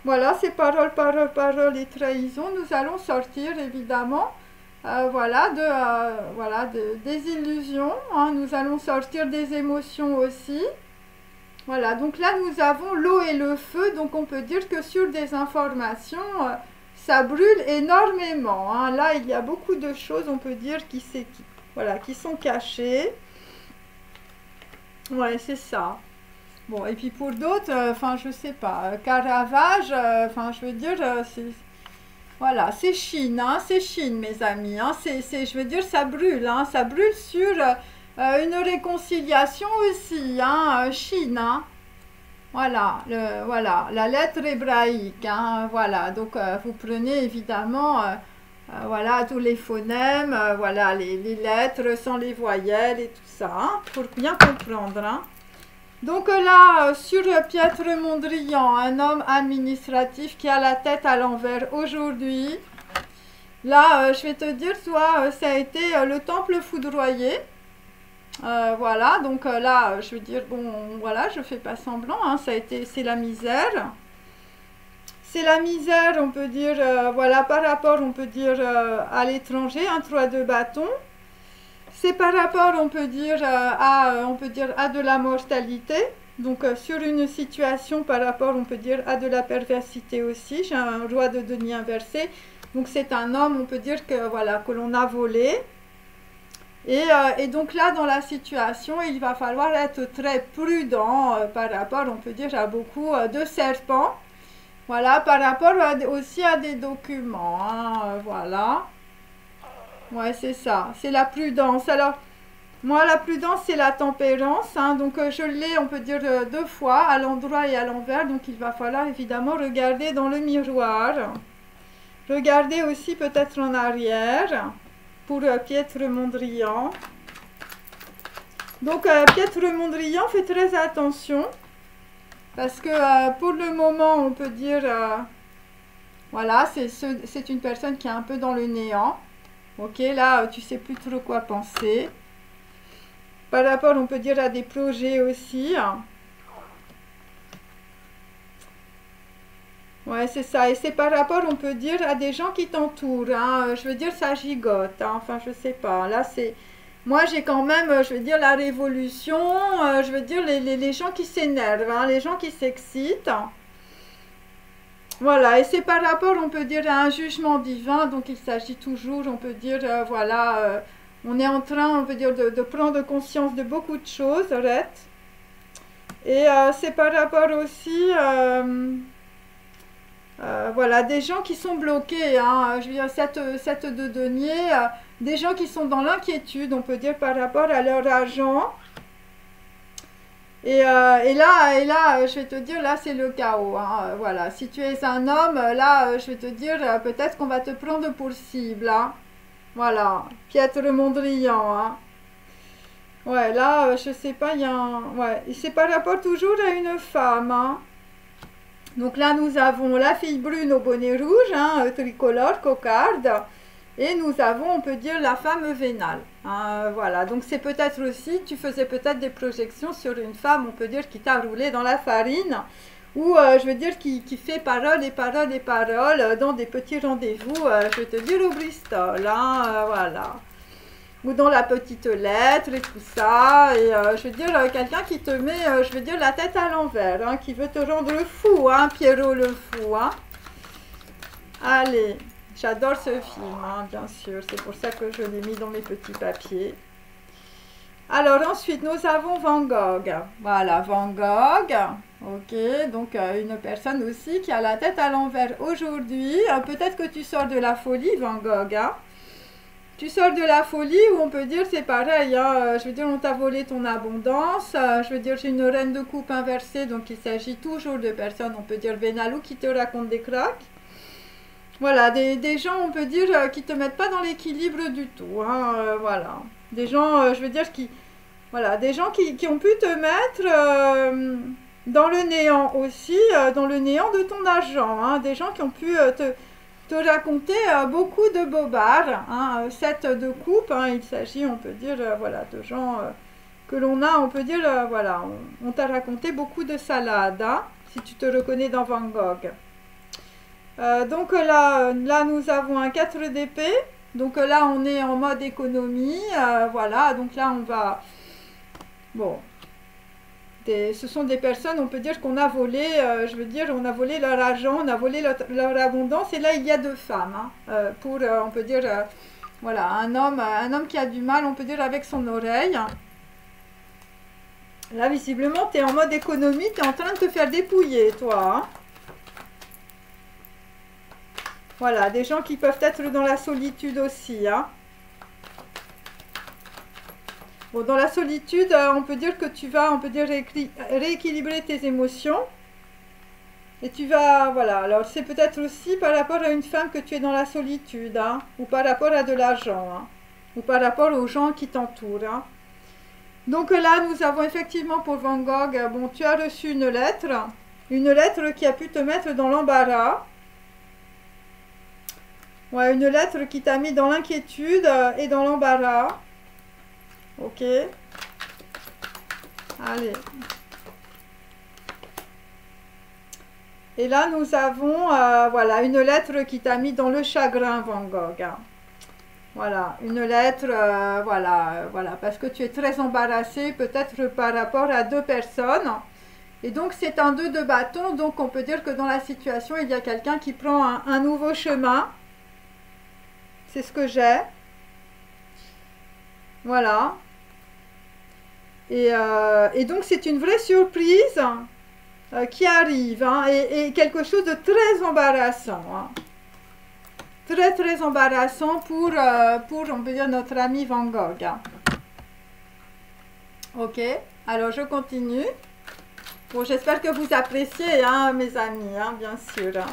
voilà, ces paroles, paroles, paroles et trahisons, nous allons sortir évidemment, voilà, des illusions. Hein. Nous allons sortir des émotions aussi. Voilà, donc là, nous avons l'eau et le feu. Donc on peut dire que sur des informations, ça brûle énormément. Hein. Là, il y a beaucoup de choses, on peut dire, qui sont cachées. Ouais, c'est ça. Bon, et puis pour d'autres, enfin, je sais pas, Caravage, enfin, je veux dire, voilà, c'est Chine, hein, c'est Chine, mes amis, hein, je veux dire, ça brûle sur une réconciliation aussi, hein, Chine, hein. Voilà, voilà, la lettre hébraïque, hein, voilà, donc vous prenez évidemment... voilà, tous les phonèmes, voilà, les lettres sans les voyelles et tout ça, hein, pour bien comprendre. Hein. Donc là, sur Piètre Mondrian, un homme administratif qui a la tête à l'envers aujourd'hui. Là, je vais te dire, toi, ça a été le temple foudroyé. Voilà, donc là, je veux dire, bon, voilà, je fais pas semblant, hein, c'est la misère. C'est la misère, on peut dire, voilà, par rapport, on peut dire, à l'étranger, un 3 de bâton. C'est par rapport, on peut dire, à de la mortalité. Donc, sur une situation par rapport, on peut dire, à de la perversité aussi. J'ai un roi de denier inversé. Donc, c'est un homme, on peut dire, que, voilà, que l'on a volé. Et donc là, dans la situation, il va falloir être très prudent par rapport, on peut dire, à beaucoup de serpents. Voilà, par rapport aussi à des documents, hein, voilà. Ouais, c'est ça, c'est la prudence. Alors, moi, la prudence, c'est la tempérance, hein, donc je l'ai, on peut dire, deux fois, à l'endroit et à l'envers, donc il va falloir évidemment regarder dans le miroir. Regarder aussi peut-être en arrière, pour Piètre Mondrian. Donc, Piètre Mondrian, fait très attention. Parce que pour le moment, on peut dire, voilà, c'est une personne qui est un peu dans le néant. Ok, là, tu sais plus trop quoi penser. Par rapport, on peut dire, à des projets aussi. Ouais, c'est ça. Et c'est par rapport, on peut dire, à des gens qui t'entourent. Hein. Je veux dire, ça gigote. Hein. Enfin, je sais pas. Là, c'est... Moi, j'ai quand même, je veux dire, la révolution, je veux dire, les gens qui s'énervent, hein, les gens qui s'excitent. Voilà, et c'est par rapport, on peut dire, à un jugement divin. Donc, il s'agit toujours, on peut dire, voilà, on est en train, on peut dire, de prendre conscience de beaucoup de choses, arrête. Et c'est par rapport aussi... Voilà, des gens qui sont bloqués, hein, je veux dire, cette de denier, des gens qui sont dans l'inquiétude, on peut dire, par rapport à leur argent. Et là, je vais te dire, là, c'est le chaos, hein, voilà. Si tu es un homme, là, je vais te dire, peut-être qu'on va te prendre pour cible, hein. Voilà, Piètre Mondrian, hein. Ouais, là, je sais pas, il y a un... Ouais, c'est par rapport toujours à une femme, hein. Donc là, nous avons la fille brune au bonnet rouge, hein, tricolore, cocarde. Et nous avons, on peut dire, la femme vénale. Hein, voilà, donc c'est peut-être aussi, tu faisais peut-être des projections sur une femme, on peut dire, qui t'a roulé dans la farine. Ou, je veux dire, qui fait parole et parole et parole dans des petits rendez-vous, je vais te dire, au Bristol. Hein, voilà. Ou dans la petite lettre et tout ça. Et je veux dire, quelqu'un qui te met, je veux dire, la tête à l'envers, hein, qui veut te rendre fou, hein, Pierrot le fou. Hein. Allez, j'adore ce film, hein, bien sûr. C'est pour ça que je l'ai mis dans mes petits papiers. Alors ensuite, nous avons Van Gogh. Voilà, Van Gogh. Ok, donc une personne aussi qui a la tête à l'envers aujourd'hui. Peut-être que tu sors de la folie, Van Gogh, hein. Tu sors de la folie où on peut dire c'est pareil, hein, je veux dire on t'a volé ton abondance, je veux dire j'ai une reine de coupe inversée, donc il s'agit toujours de personnes, on peut dire vénales ou qui te racontent des cracks. Voilà, des gens on peut dire qui te mettent pas dans l'équilibre du tout, hein, voilà. Des gens, je veux dire voilà, des gens qui ont pu te mettre dans le néant aussi, dans le néant de ton argent, hein, des gens qui ont pu te raconter beaucoup de bobards, hein, 7 de coupe, hein, il s'agit, on peut dire, voilà, de gens que l'on a, on peut dire, voilà, on t'a raconté beaucoup de salades, hein, si tu te reconnais dans Van Gogh. Donc là, nous avons un 4 d'épée, donc là, on est en mode économie, voilà, donc là, on va, bon... ce sont des personnes, on peut dire qu'on a volé, je veux dire, on a volé leur argent, on a volé leur abondance. Et là, il y a 2 femmes, hein, pour, on peut dire, voilà, un homme qui a du mal, on peut dire, avec son oreille. Là, visiblement, tu es en mode économie, tu es en train de te faire dépouiller, toi. Hein. Voilà, des gens qui peuvent être dans la solitude aussi, hein. Bon, dans la solitude, on peut dire que tu vas, on peut dire, rééquilibrer tes émotions. Et tu vas, voilà, alors c'est peut-être aussi par rapport à une femme que tu es dans la solitude, hein, ou par rapport à de l'argent, hein, ou par rapport aux gens qui t'entourent. Hein. Donc là, nous avons effectivement pour Van Gogh, bon, tu as reçu une lettre qui a pu te mettre dans l'embarras. Ouais, une lettre qui t'a mis dans l'inquiétude et dans l'embarras. Ok. Allez. Et là, nous avons, voilà, une lettre qui t'a mis dans le chagrin, Van Gogh. Hein. Voilà, une lettre, voilà, parce que tu es très embarrassé, peut-être par rapport à 2 personnes. Et donc, c'est un 2 de bâton, donc on peut dire que dans la situation, il y a quelqu'un qui prend un nouveau chemin. C'est ce que j'ai. Voilà. Et donc, c'est une vraie surprise qui arrive, hein, et quelque chose de très embarrassant. Hein. Très, très embarrassant pour, on peut dire, notre ami Van Gogh. Hein. Ok, alors je continue. Bon, j'espère que vous appréciez, hein, mes amis, hein, bien sûr. Hein.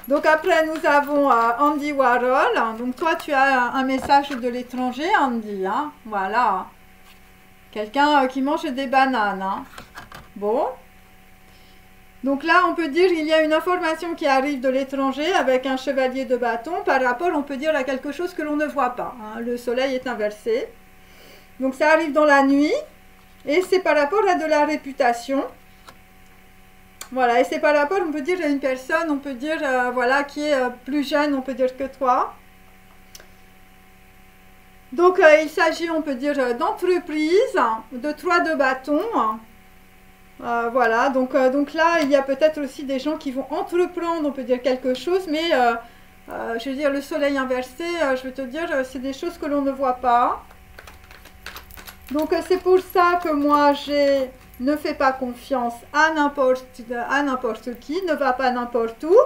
Donc après, nous avons Andy Warhol. Donc toi, tu as un message de l'étranger, Andy. Hein, voilà. Quelqu'un qui mange des bananes. Hein. Bon. Donc là, on peut dire qu'il y a une information qui arrive de l'étranger avec un chevalier de bâton par rapport, on peut dire, à quelque chose que l'on ne voit pas. Hein. Le soleil est inversé. Donc ça arrive dans la nuit. Et c'est par rapport à de la réputation. Voilà, et c'est par rapport, on peut dire, à une personne, on peut dire, voilà, qui est plus jeune, on peut dire, que toi. Donc, il s'agit, on peut dire, d'entreprise, de 3 de bâton. Voilà, donc là, il y a peut-être aussi des gens qui vont entreprendre, on peut dire, quelque chose, mais, je veux dire, le soleil inversé, je veux te dire, c'est des choses que l'on ne voit pas. Donc, c'est pour ça que moi, ne fais pas confiance à n'importe qui, ne va pas n'importe où.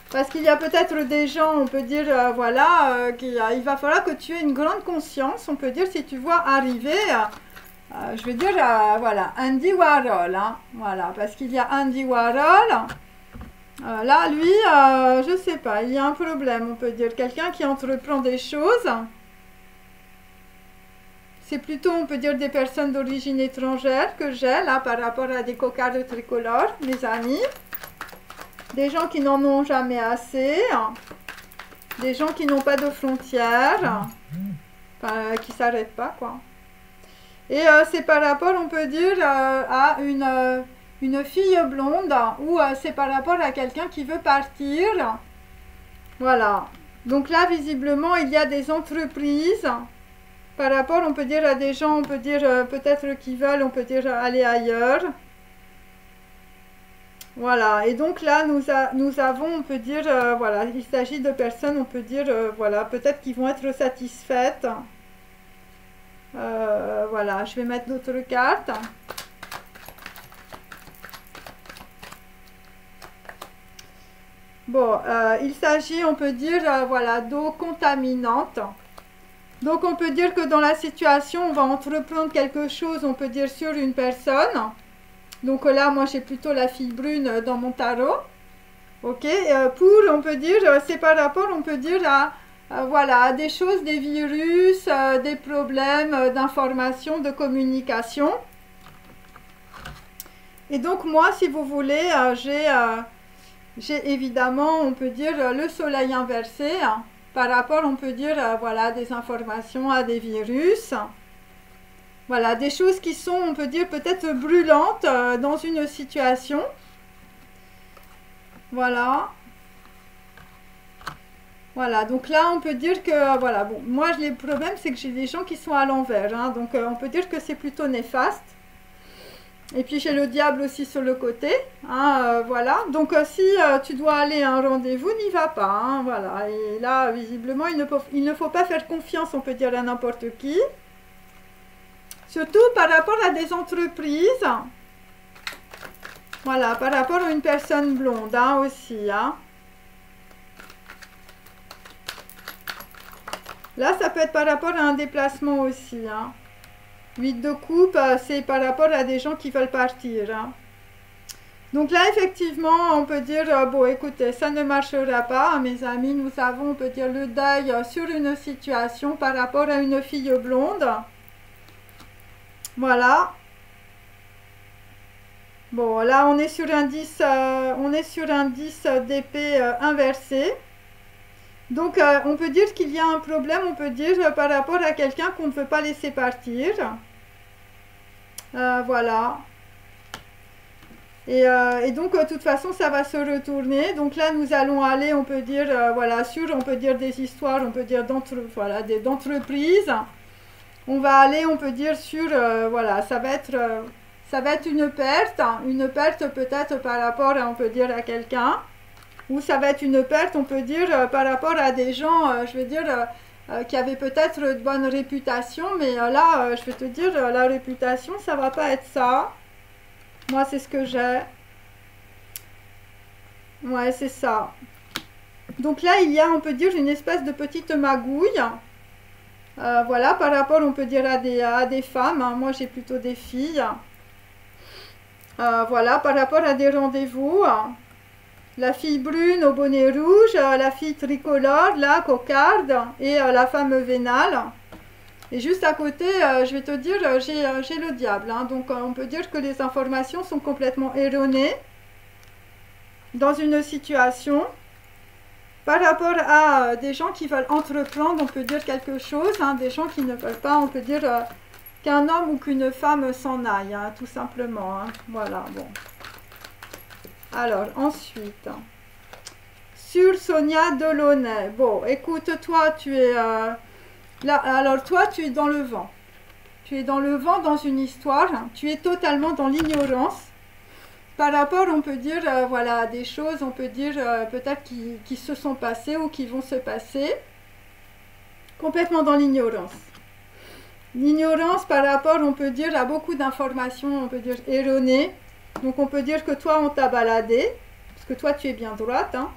Parce qu'il y a peut-être des gens, on peut dire, voilà, il va falloir que tu aies une grande conscience, on peut dire, si tu vois arriver, je vais dire, voilà, Andy Warhol, hein, voilà, parce qu'il y a Andy Warhol, là, lui, je sais pas, il y a un problème, on peut dire, quelqu'un qui entreprend des choses, c'est plutôt, on peut dire, des personnes d'origine étrangère que j'ai, là, par rapport à des cocardes tricolores, mes amis. Des gens qui n'en ont jamais assez, des gens qui n'ont pas de frontières, enfin, qui ne s'arrêtent pas, quoi. Et c'est par rapport, on peut dire, à une fille blonde, ou c'est par rapport à quelqu'un qui veut partir. Voilà. Donc là, visiblement, il y a des entreprises, par rapport, on peut dire, à des gens, on peut dire, peut-être qui veulent, on peut dire, aller ailleurs. Voilà, et donc là, nous avons, on peut dire, voilà, il s'agit de personnes, on peut dire, voilà, peut-être qui vont être satisfaites. Voilà, je vais mettre d'autres cartes. Bon, il s'agit, on peut dire, voilà, d'eau contaminante. Donc, on peut dire que dans la situation, on va entreprendre quelque chose, on peut dire, sur une personne. Donc là, moi, j'ai plutôt la fille brune dans mon tarot. Ok, on peut dire, c'est par rapport, on peut dire, voilà, des choses, des virus, des problèmes d'information, de communication. Et donc, moi, si vous voulez, j'ai évidemment, on peut dire, le soleil inversé, par rapport, on peut dire, voilà, des informations à des virus. Voilà, des choses qui sont, on peut dire, peut-être brûlantes dans une situation. Voilà. Voilà, donc là, on peut dire que, voilà, bon, moi, le problème, c'est que j'ai des gens qui sont à l'envers, hein, donc on peut dire que c'est plutôt néfaste. Et puis, j'ai le diable aussi sur le côté, hein, voilà. Donc, si tu dois aller à un rendez-vous, n'y va pas, hein, voilà. Et là, visiblement, il ne faut pas faire confiance, on peut dire, à n'importe qui. Surtout par rapport à des entreprises. Voilà, par rapport à une personne blonde, hein, aussi, hein. Là, ça peut être par rapport à un déplacement aussi, hein. 8 de coupe, c'est par rapport à des gens qui veulent partir, hein. Donc là, effectivement, on peut dire, bon, écoutez, ça ne marchera pas, mes amis. Nous avons, on peut dire, le deuil sur une situation par rapport à une fille blonde. Voilà. Bon, là, on est sur un 10, d'épée inversé. Donc, on peut dire qu'il y a un problème, on peut dire, par rapport à quelqu'un qu'on ne veut pas laisser partir. Voilà. Et donc, de toute façon, ça va se retourner. Donc là, nous allons aller, on peut dire, voilà, sur, on peut dire, des histoires, on peut dire, d'entreprises. On va aller, on peut dire, sur, voilà, ça va être une perte peut-être par rapport, on peut dire, à quelqu'un. Ou ça va être une perte, on peut dire, par rapport à des gens, je veux dire, qui avaient peut-être de bonne réputation. Mais là, je vais te dire, la réputation, ça va pas être ça. Moi, c'est ce que j'ai. Ouais, c'est ça. Donc là, il y a, on peut dire, une espèce de petite magouille. Voilà, par rapport, on peut dire, à des femmes. Hein. Moi, j'ai plutôt des filles. Voilà, par rapport à des rendez-vous. La fille brune au bonnet rouge, la fille tricolore, la cocarde et la femme vénale. Et juste à côté, je vais te dire, j'ai le diable. Hein. Donc, on peut dire que les informations sont complètement erronées dans une situation. Par rapport à des gens qui veulent entreprendre, on peut dire quelque chose. Hein, des gens qui ne veulent pas, on peut dire, qu'un homme ou qu'une femme s'en aille, hein, tout simplement. Hein. Voilà, bon. Alors, ensuite, sur Sonia Delaunay. Bon, écoute, toi, tu es... là, alors, toi, tu es dans le vent. Tu es dans le vent dans une histoire. Tu es totalement dans l'ignorance. Par rapport, on peut dire, voilà, à des choses, on peut dire, peut-être qui se sont passées ou qui vont se passer. Complètement dans l'ignorance. L'ignorance par rapport, on peut dire, à beaucoup d'informations, on peut dire, erronées. Donc, on peut dire que toi, on t'a baladé, parce que toi, tu es bien droite. Hein.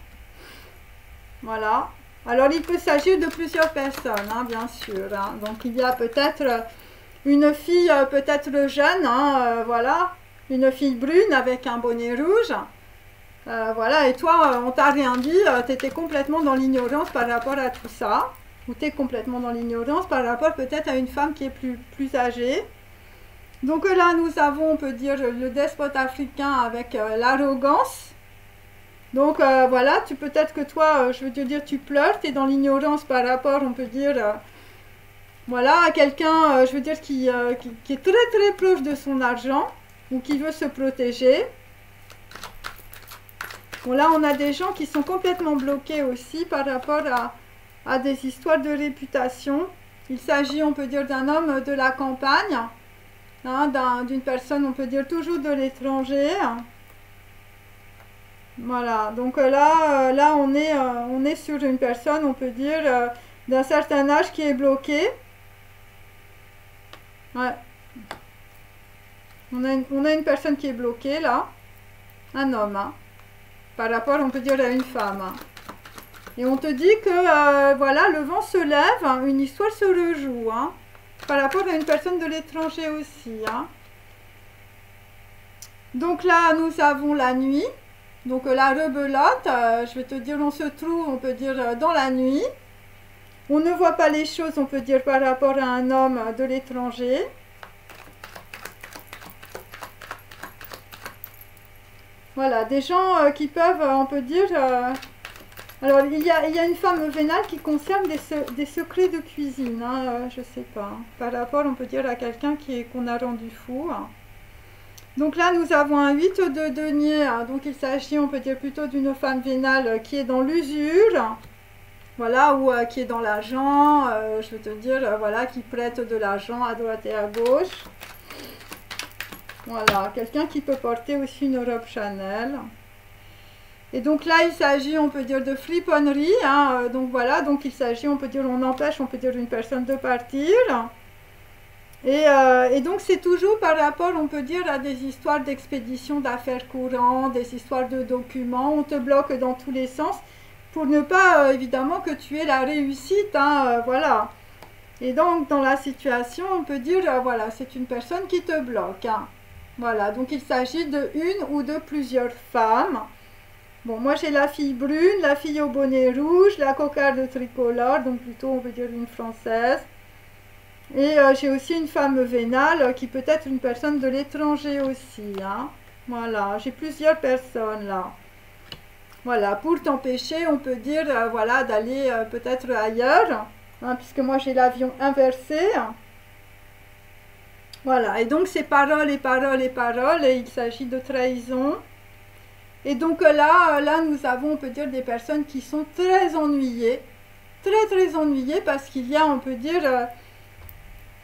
Voilà. Alors, il peut s'agir de plusieurs personnes, hein, bien sûr. Hein. Donc, il y a peut-être une fille, peut-être jeune, hein, voilà. Une fille brune avec un bonnet rouge. Voilà, et toi, on t'a rien dit, tu étais complètement dans l'ignorance par rapport à tout ça. Ou tu es complètement dans l'ignorance par rapport peut-être à une femme qui est plus âgée. Donc là, nous avons, on peut dire, le despote africain avec l'arrogance. Donc voilà, peut-être que toi, je veux te dire, tu pleures, tu es dans l'ignorance par rapport, on peut dire, voilà, à quelqu'un, je veux dire, qui est très très proche de son argent ou qui veut se protéger. Bon, là, on a des gens qui sont complètement bloqués aussi par rapport à des histoires de réputation. Il s'agit, on peut dire, d'un homme de la campagne, hein, d'une personne, on peut dire, toujours de l'étranger. Voilà, donc là on est sur une personne, on peut dire, d'un certain âge qui est bloquée. Ouais. On a une personne qui est bloquée, là. Un homme, hein, par rapport, on peut dire, à une femme. Hein. Et on te dit que, voilà, le vent se lève, hein, une histoire se rejoue, hein, par rapport à une personne de l'étranger aussi. Hein. Donc là, nous avons la nuit. Donc la rebelote, je vais te dire, on se trouve, on peut dire, dans la nuit. On ne voit pas les choses, on peut dire, par rapport à un homme de l'étranger. Voilà, des gens qui peuvent, on peut dire... alors, il y a une femme vénale qui concerne des secrets de cuisine, hein, je sais pas. Hein, par rapport, on peut dire, à quelqu'un qu'on a rendu fou. Hein. Donc là, nous avons un 8 de denier, hein, donc il s'agit, on peut dire, plutôt d'une femme vénale qui est dans l'usure, voilà, ou qui est dans l'argent, je veux te dire, voilà, qui prête de l'argent à droite et à gauche. Voilà, quelqu'un qui peut porter aussi une robe Chanel. Et donc là, il s'agit, on peut dire, de friponnerie, hein, donc voilà, donc il s'agit, on peut dire, on empêche, on peut dire, une personne de partir. Et donc c'est toujours par rapport, on peut dire, à des histoires d'expédition d'affaires courantes, des histoires de documents, on te bloque dans tous les sens pour ne pas, évidemment, que tu aies la réussite, hein, voilà. Et donc dans la situation, on peut dire, voilà, c'est une personne qui te bloque, hein. Voilà, donc il s'agit de une ou de plusieurs femmes. Bon, moi j'ai la fille brune, la fille au bonnet rouge, la cocarde tricolore, donc plutôt on peut dire une française. Et j'ai aussi une femme vénale qui peut être une personne de l'étranger aussi. Hein. Voilà, j'ai plusieurs personnes là. Voilà, pour t'empêcher, on peut dire, voilà, d'aller peut-être ailleurs. Hein, puisque moi j'ai l'avion inversé. Voilà, et donc c'est paroles et paroles et paroles. Et il s'agit de trahison. Et donc là, nous avons, on peut dire, des personnes qui sont très ennuyées. Très très ennuyées parce qu'il y a, on peut dire...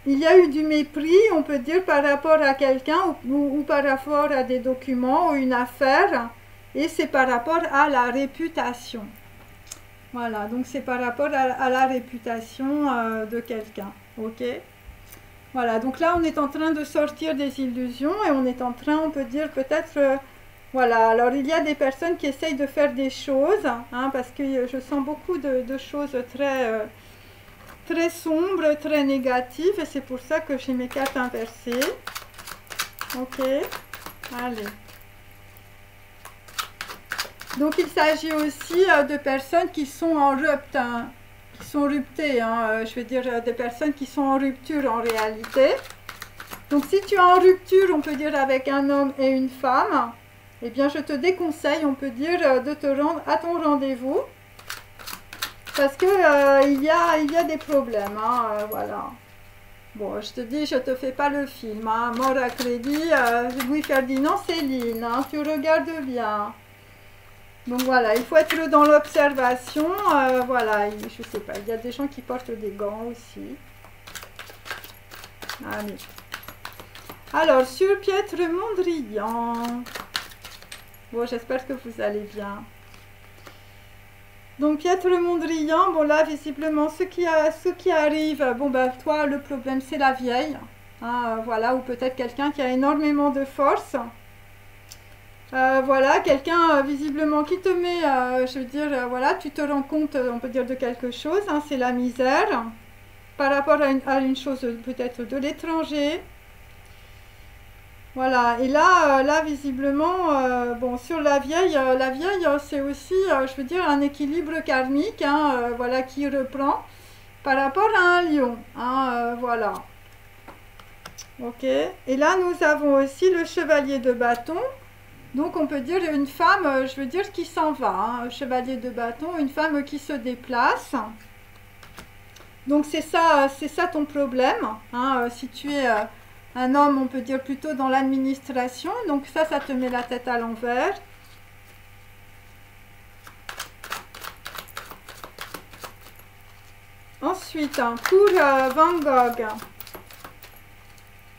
il y a eu du mépris, on peut dire, par rapport à quelqu'un ou par rapport à des documents ou une affaire. Et c'est par rapport à la réputation. Voilà, donc c'est par rapport à la réputation de quelqu'un. Ok? Voilà, donc là, on est en train de sortir des illusions et on est en train, on peut dire, peut-être... voilà, alors il y a des personnes qui essayent de faire des choses, hein, parce que je sens beaucoup de choses très sombre, très négative, et c'est pour ça que j'ai mes cartes inversées. Ok, allez. Donc il s'agit aussi de personnes qui sont en rupture, hein, qui sont ruptées, hein, je veux dire des personnes qui sont en rupture en réalité. Donc si tu es en rupture, on peut dire avec un homme et une femme, eh bien je te déconseille, on peut dire, de te rendre à ton rendez-vous. Parce que il y a des problèmes, hein, voilà. Bon, je te dis, je te fais pas le film, hein. Mort à crédit, Louis-Ferdinand Céline, hein, tu regardes bien. Donc voilà, il faut être dans l'observation, voilà, je sais pas, il y a des gens qui portent des gants aussi. Allez. Alors, sur Pietre Mondrian. Bon, j'espère que vous allez bien. Donc Pietre Mondrian, bon là visiblement ce qui arrive, bon ben toi le problème c'est la vieille, hein, voilà, ou peut-être quelqu'un qui a énormément de force. Voilà, quelqu'un visiblement qui te met, je veux dire, voilà, tu te rends compte, on peut dire, de quelque chose, hein, c'est la misère, par rapport à une chose peut-être de l'étranger. Voilà, et là, là visiblement, bon, sur la vieille, c'est aussi, je veux dire, un équilibre karmique, hein, voilà, qui reprend par rapport à un lion, hein, voilà. Ok, et là, nous avons aussi le chevalier de bâton. Donc on peut dire une femme, je veux dire, qui s'en va, hein, un chevalier de bâton, une femme qui se déplace. Donc c'est ça ton problème, hein, si tu es un homme, on peut dire plutôt dans l'administration, donc ça te met la tête à l'envers. Ensuite, hein, pour Van Gogh,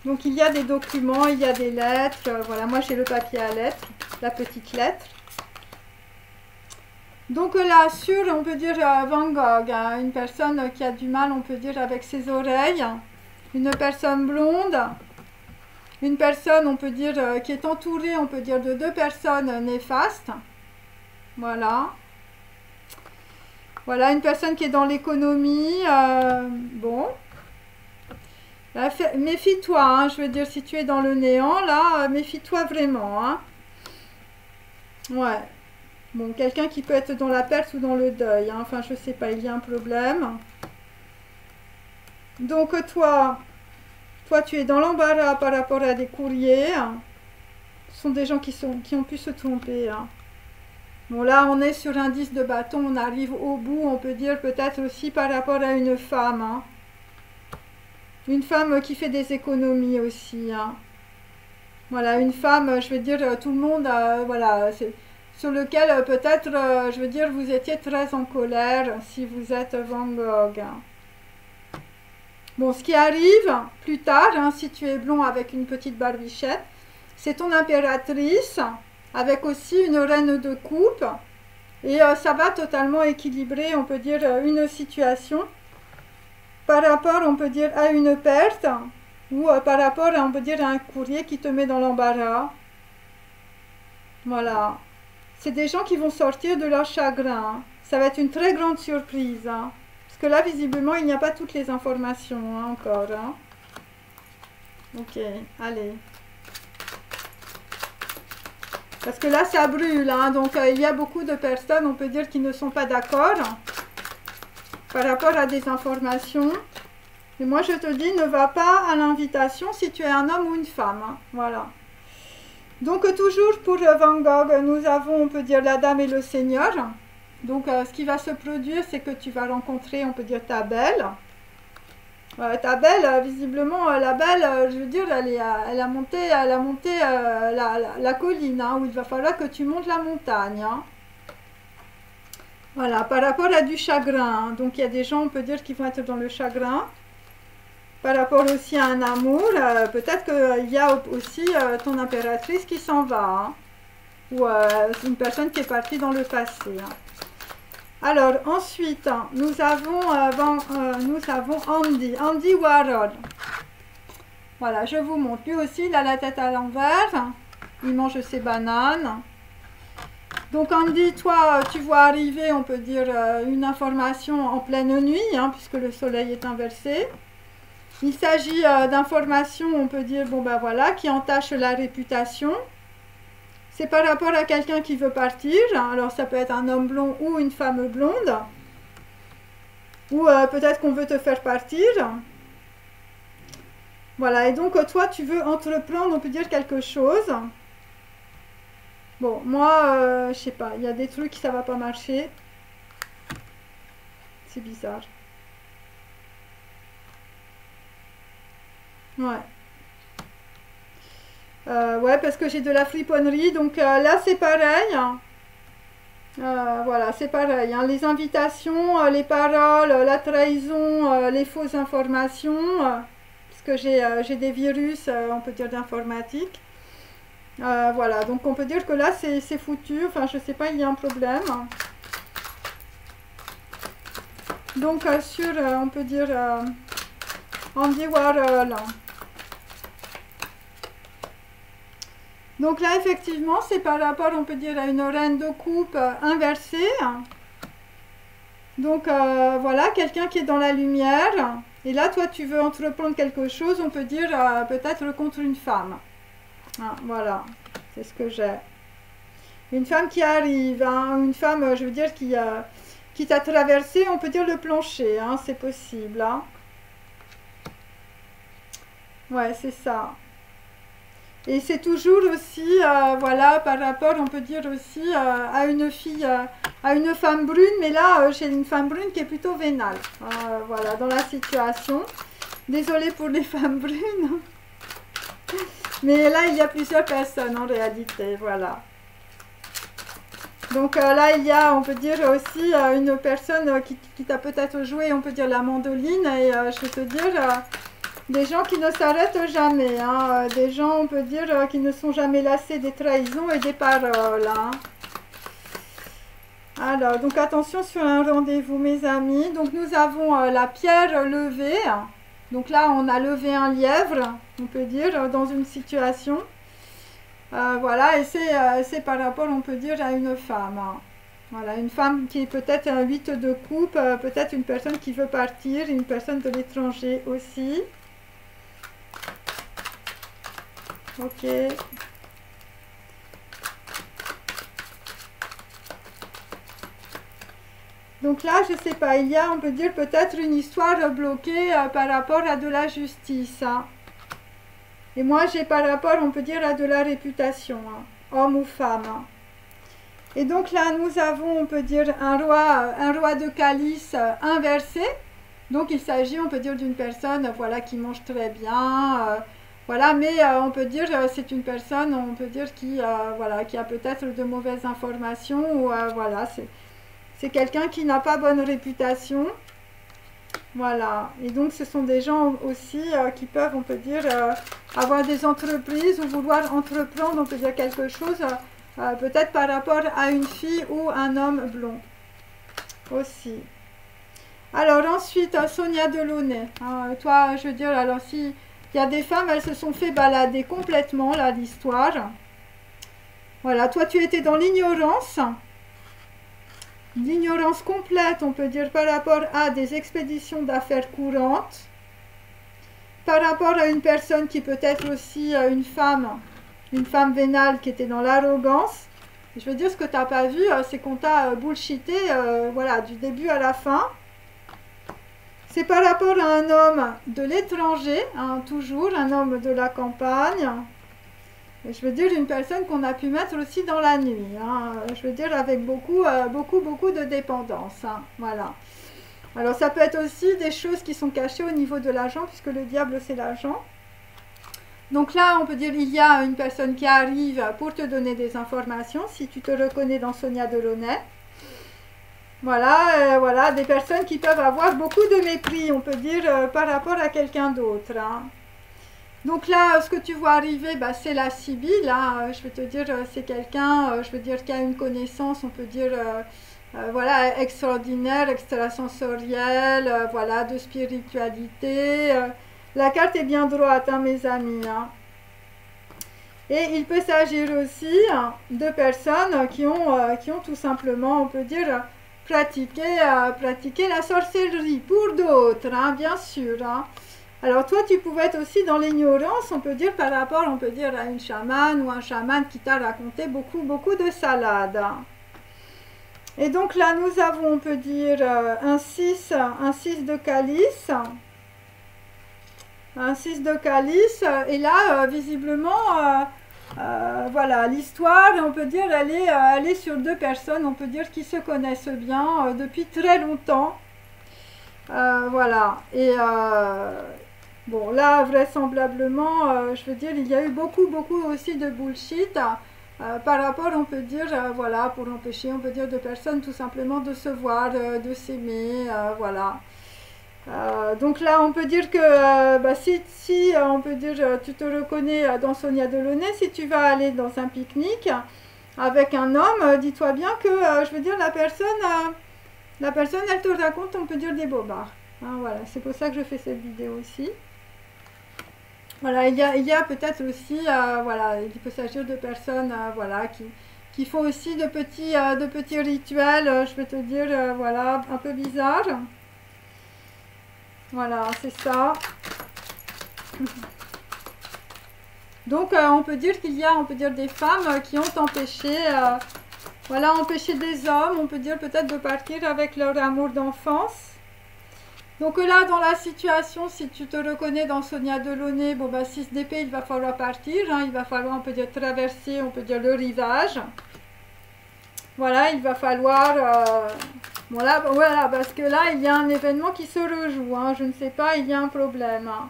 donc il y a des documents, il y a des lettres, voilà, moi j'ai le papier à lettres, la petite lettre. Donc là, sur, on peut dire Van Gogh, hein, une personne qui a du mal, on peut dire, avec ses oreilles, une personne blonde, une personne, on peut dire, qui est entourée, on peut dire, de deux personnes néfastes. Voilà. Voilà, une personne qui est dans l'économie, bon. Méfie-toi, hein, je veux dire, si tu es dans le néant, là, méfie-toi vraiment, hein. Ouais. Bon, quelqu'un qui peut être dans la perte ou dans le deuil, hein. Enfin, je sais pas, il y a un problème. Donc, toi, tu es dans l'embarras par rapport à des courriers. Ce sont des gens qui ont pu se tromper, hein. Bon, là, on est sur un 10 de bâton, on arrive au bout, on peut dire peut-être aussi par rapport à une femme, hein. Une femme qui fait des économies aussi, hein. Voilà, une femme, je veux dire, tout le monde, voilà, c'est sur lequel peut-être, je veux dire, vous étiez très en colère si vous êtes Van Gogh. Bon, ce qui arrive plus tard, hein, si tu es blond avec une petite barbichette, c'est ton impératrice avec aussi une reine de coupe et ça va totalement équilibrer, on peut dire, une situation par rapport, on peut dire, à une perte ou par rapport, on peut dire, à un courrier qui te met dans l'embarras. Voilà. C'est des gens qui vont sortir de leur chagrin. Ça va être une très grande surprise, hein. Parce que là, visiblement, il n'y a pas toutes les informations, hein, encore, hein. Ok, allez. Parce que là, ça brûle, hein. Donc il y a beaucoup de personnes, on peut dire, qui ne sont pas d'accord par rapport à des informations. Et moi, je te dis, ne va pas à l'invitation si tu es un homme ou une femme, hein. Voilà. Donc toujours pour Van Gogh, nous avons, on peut dire, la dame et le seigneur. Donc ce qui va se produire, c'est que tu vas rencontrer, on peut dire, ta belle. Ta belle, visiblement, la belle, je veux dire, elle a monté la colline, hein, où il va falloir que tu montes la montagne, hein. Voilà, par rapport à du chagrin, hein. Donc il y a des gens, on peut dire, qui vont être dans le chagrin. Par rapport aussi à un amour, peut-être qu'il y a aussi ton impératrice qui s'en va, hein, ou une personne qui est partie dans le passé, hein. Alors ensuite, nous avons Andy Warhol. Voilà, je vous montre. Lui aussi, il a la tête à l'envers, il mange ses bananes. Donc Andy, toi, tu vois arriver, on peut dire, une information en pleine nuit, hein, puisque le soleil est inversé. Il s'agit d'informations, on peut dire, bon ben voilà, qui entachent la réputation. C'est par rapport à quelqu'un qui veut partir. Alors ça peut être un homme blond ou une femme blonde. Ou peut-être qu'on veut te faire partir. Voilà, et donc toi tu veux entreprendre, on peut dire, quelque chose. Bon, moi, je sais pas, il y a des trucs, ça va pas marcher. C'est bizarre. Ouais. Ouais, parce que j'ai de la friponnerie. Donc là, c'est pareil. Voilà, c'est pareil, hein. Les invitations, les paroles, la trahison, les fausses informations. Parce que j'ai des virus, on peut dire, d'informatique. Voilà, donc on peut dire que là, c'est foutu. Enfin, je sais pas, il y a un problème. Donc sur, on peut dire, Andy Warhol. Donc là, effectivement, c'est par rapport, on peut dire, à une reine de coupe inversée. Donc voilà, quelqu'un qui est dans la lumière. Et là, toi, tu veux entreprendre quelque chose, on peut dire peut-être contre une femme. Ah, voilà, c'est ce que j'ai. Une femme qui arrive, hein, une femme, je veux dire, qui t'a traversé, on peut dire le plancher, hein, c'est possible. Hein. Ouais, c'est ça. Et c'est toujours aussi, voilà, par rapport, on peut dire aussi à une fille, à une femme brune, mais là, j'ai une femme brune qui est plutôt vénale. Voilà, dans la situation. Désolée pour les femmes brunes. Mais là, il y a plusieurs personnes en réalité, voilà. Donc là, il y a, on peut dire aussi, une personne qui t'a peut-être joué, on peut dire, la mandoline. Et je vais te dire, des gens qui ne s'arrêtent jamais. Hein, des gens, on peut dire, qui ne sont jamais lassés des trahisons et des paroles. Hein. Alors, donc attention sur un rendez-vous, mes amis. Donc nous avons la pierre levée. Donc là, on a levé un lièvre, on peut dire, dans une situation. Voilà, et c'est par rapport, on peut dire, à une femme. Hein. Voilà, une femme qui est peut-être un 8 de coupe, peut-être une personne qui veut partir, une personne de l'étranger aussi. Ok. Donc là, je sais pas, il y a, on peut dire, peut-être une histoire bloquée par rapport à de la justice. Hein. Et moi, j'ai par rapport, on peut dire, à de la réputation, hein, homme ou femme. Hein. Et donc là, nous avons, on peut dire, un roi de calice inversé. Donc il s'agit, on peut dire, d'une personne, voilà, qui mange très bien, voilà, mais on peut dire, c'est une personne, on peut dire, voilà, qui a peut-être de mauvaises informations, ou voilà, c'est quelqu'un qui n'a pas bonne réputation. Voilà, et donc ce sont des gens aussi qui peuvent, on peut dire, avoir des entreprises ou vouloir entreprendre, on peut dire, quelque chose, peut-être par rapport à une fille ou un homme blond aussi. Alors ensuite, Sonia Delaunay, toi, je veux dire, alors si il y a des femmes, elles se sont fait balader complètement, là, l'histoire. Voilà, toi, tu étais dans l'ignorance. L'ignorance complète, on peut dire, par rapport à des expéditions d'affaires courantes, par rapport à une personne qui peut être aussi une femme vénale qui était dans l'arrogance. Je veux dire, ce que tu n'as pas vu, c'est qu'on t'a bullshité, voilà, du début à la fin. C'est par rapport à un homme de l'étranger, hein, toujours, un homme de la campagne. Je veux dire, une personne qu'on a pu mettre aussi dans la nuit. Hein, je veux dire, avec beaucoup de dépendance. Hein, voilà. Alors, ça peut être aussi des choses qui sont cachées au niveau de l'argent, puisque le diable, c'est l'argent. Donc là, on peut dire, il y a une personne qui arrive pour te donner des informations, si tu te reconnais dans Sonia Delaunay. Voilà, voilà, des personnes qui peuvent avoir beaucoup de mépris, on peut dire, par rapport à quelqu'un d'autre. Hein. Donc là, ce que tu vois arriver, bah, c'est la Sibylle. Hein. Je veux te dire, c'est quelqu'un, je veux dire, qui a une connaissance, on peut dire, voilà, extraordinaire, extrasensorielle, voilà, de spiritualité. La carte est bien droite, hein, mes amis. Hein. Et il peut s'agir aussi de personnes qui ont tout simplement, on peut dire, pratiqué la sorcellerie. Pour d'autres, hein, bien sûr. Hein. Alors toi, tu pouvais être aussi dans l'ignorance, on peut dire, par rapport, on peut dire, à une chamane ou un chaman qui t'a raconté beaucoup de salades. Et donc là, nous avons, on peut dire, un 6 de calice. Un 6 de calice. Et là, visiblement, voilà, l'histoire, on peut dire, elle est sur deux personnes, on peut dire, qui se connaissent bien depuis très longtemps. Voilà. Et bon, là, vraisemblablement, je veux dire, il y a eu beaucoup aussi de bullshit par rapport, on peut dire, voilà, pour empêcher, on peut dire, de personnes tout simplement de se voir, de s'aimer, voilà. Donc là, on peut dire que bah, si on peut dire, tu te reconnais dans Sonia Delaunay, si tu vas aller dans un pique-nique avec un homme, dis-toi bien que, je veux dire, la personne, elle te raconte, on peut dire, des bobards. Hein, voilà, c'est pour ça que je fais cette vidéo aussi. Voilà, il y a peut-être aussi, voilà, il peut s'agir de personnes, voilà, qui font aussi de petits rituels, je vais te dire, voilà, un peu bizarres. Voilà, c'est ça. Donc, on peut dire qu'il y a, on peut dire des femmes qui ont empêché, voilà, empêché des hommes, on peut dire peut-être de partir avec leur amour d'enfance. Donc là, dans la situation, si tu te reconnais dans Sonia Delaunay, bon bah 6 d'épée, il va falloir partir, hein, il va falloir, on peut dire, traverser, on peut dire, le rivage. Voilà, il va falloir, voilà, voilà, parce que là, il y a un événement qui se rejoue, hein, je ne sais pas, il y a un problème. Hein.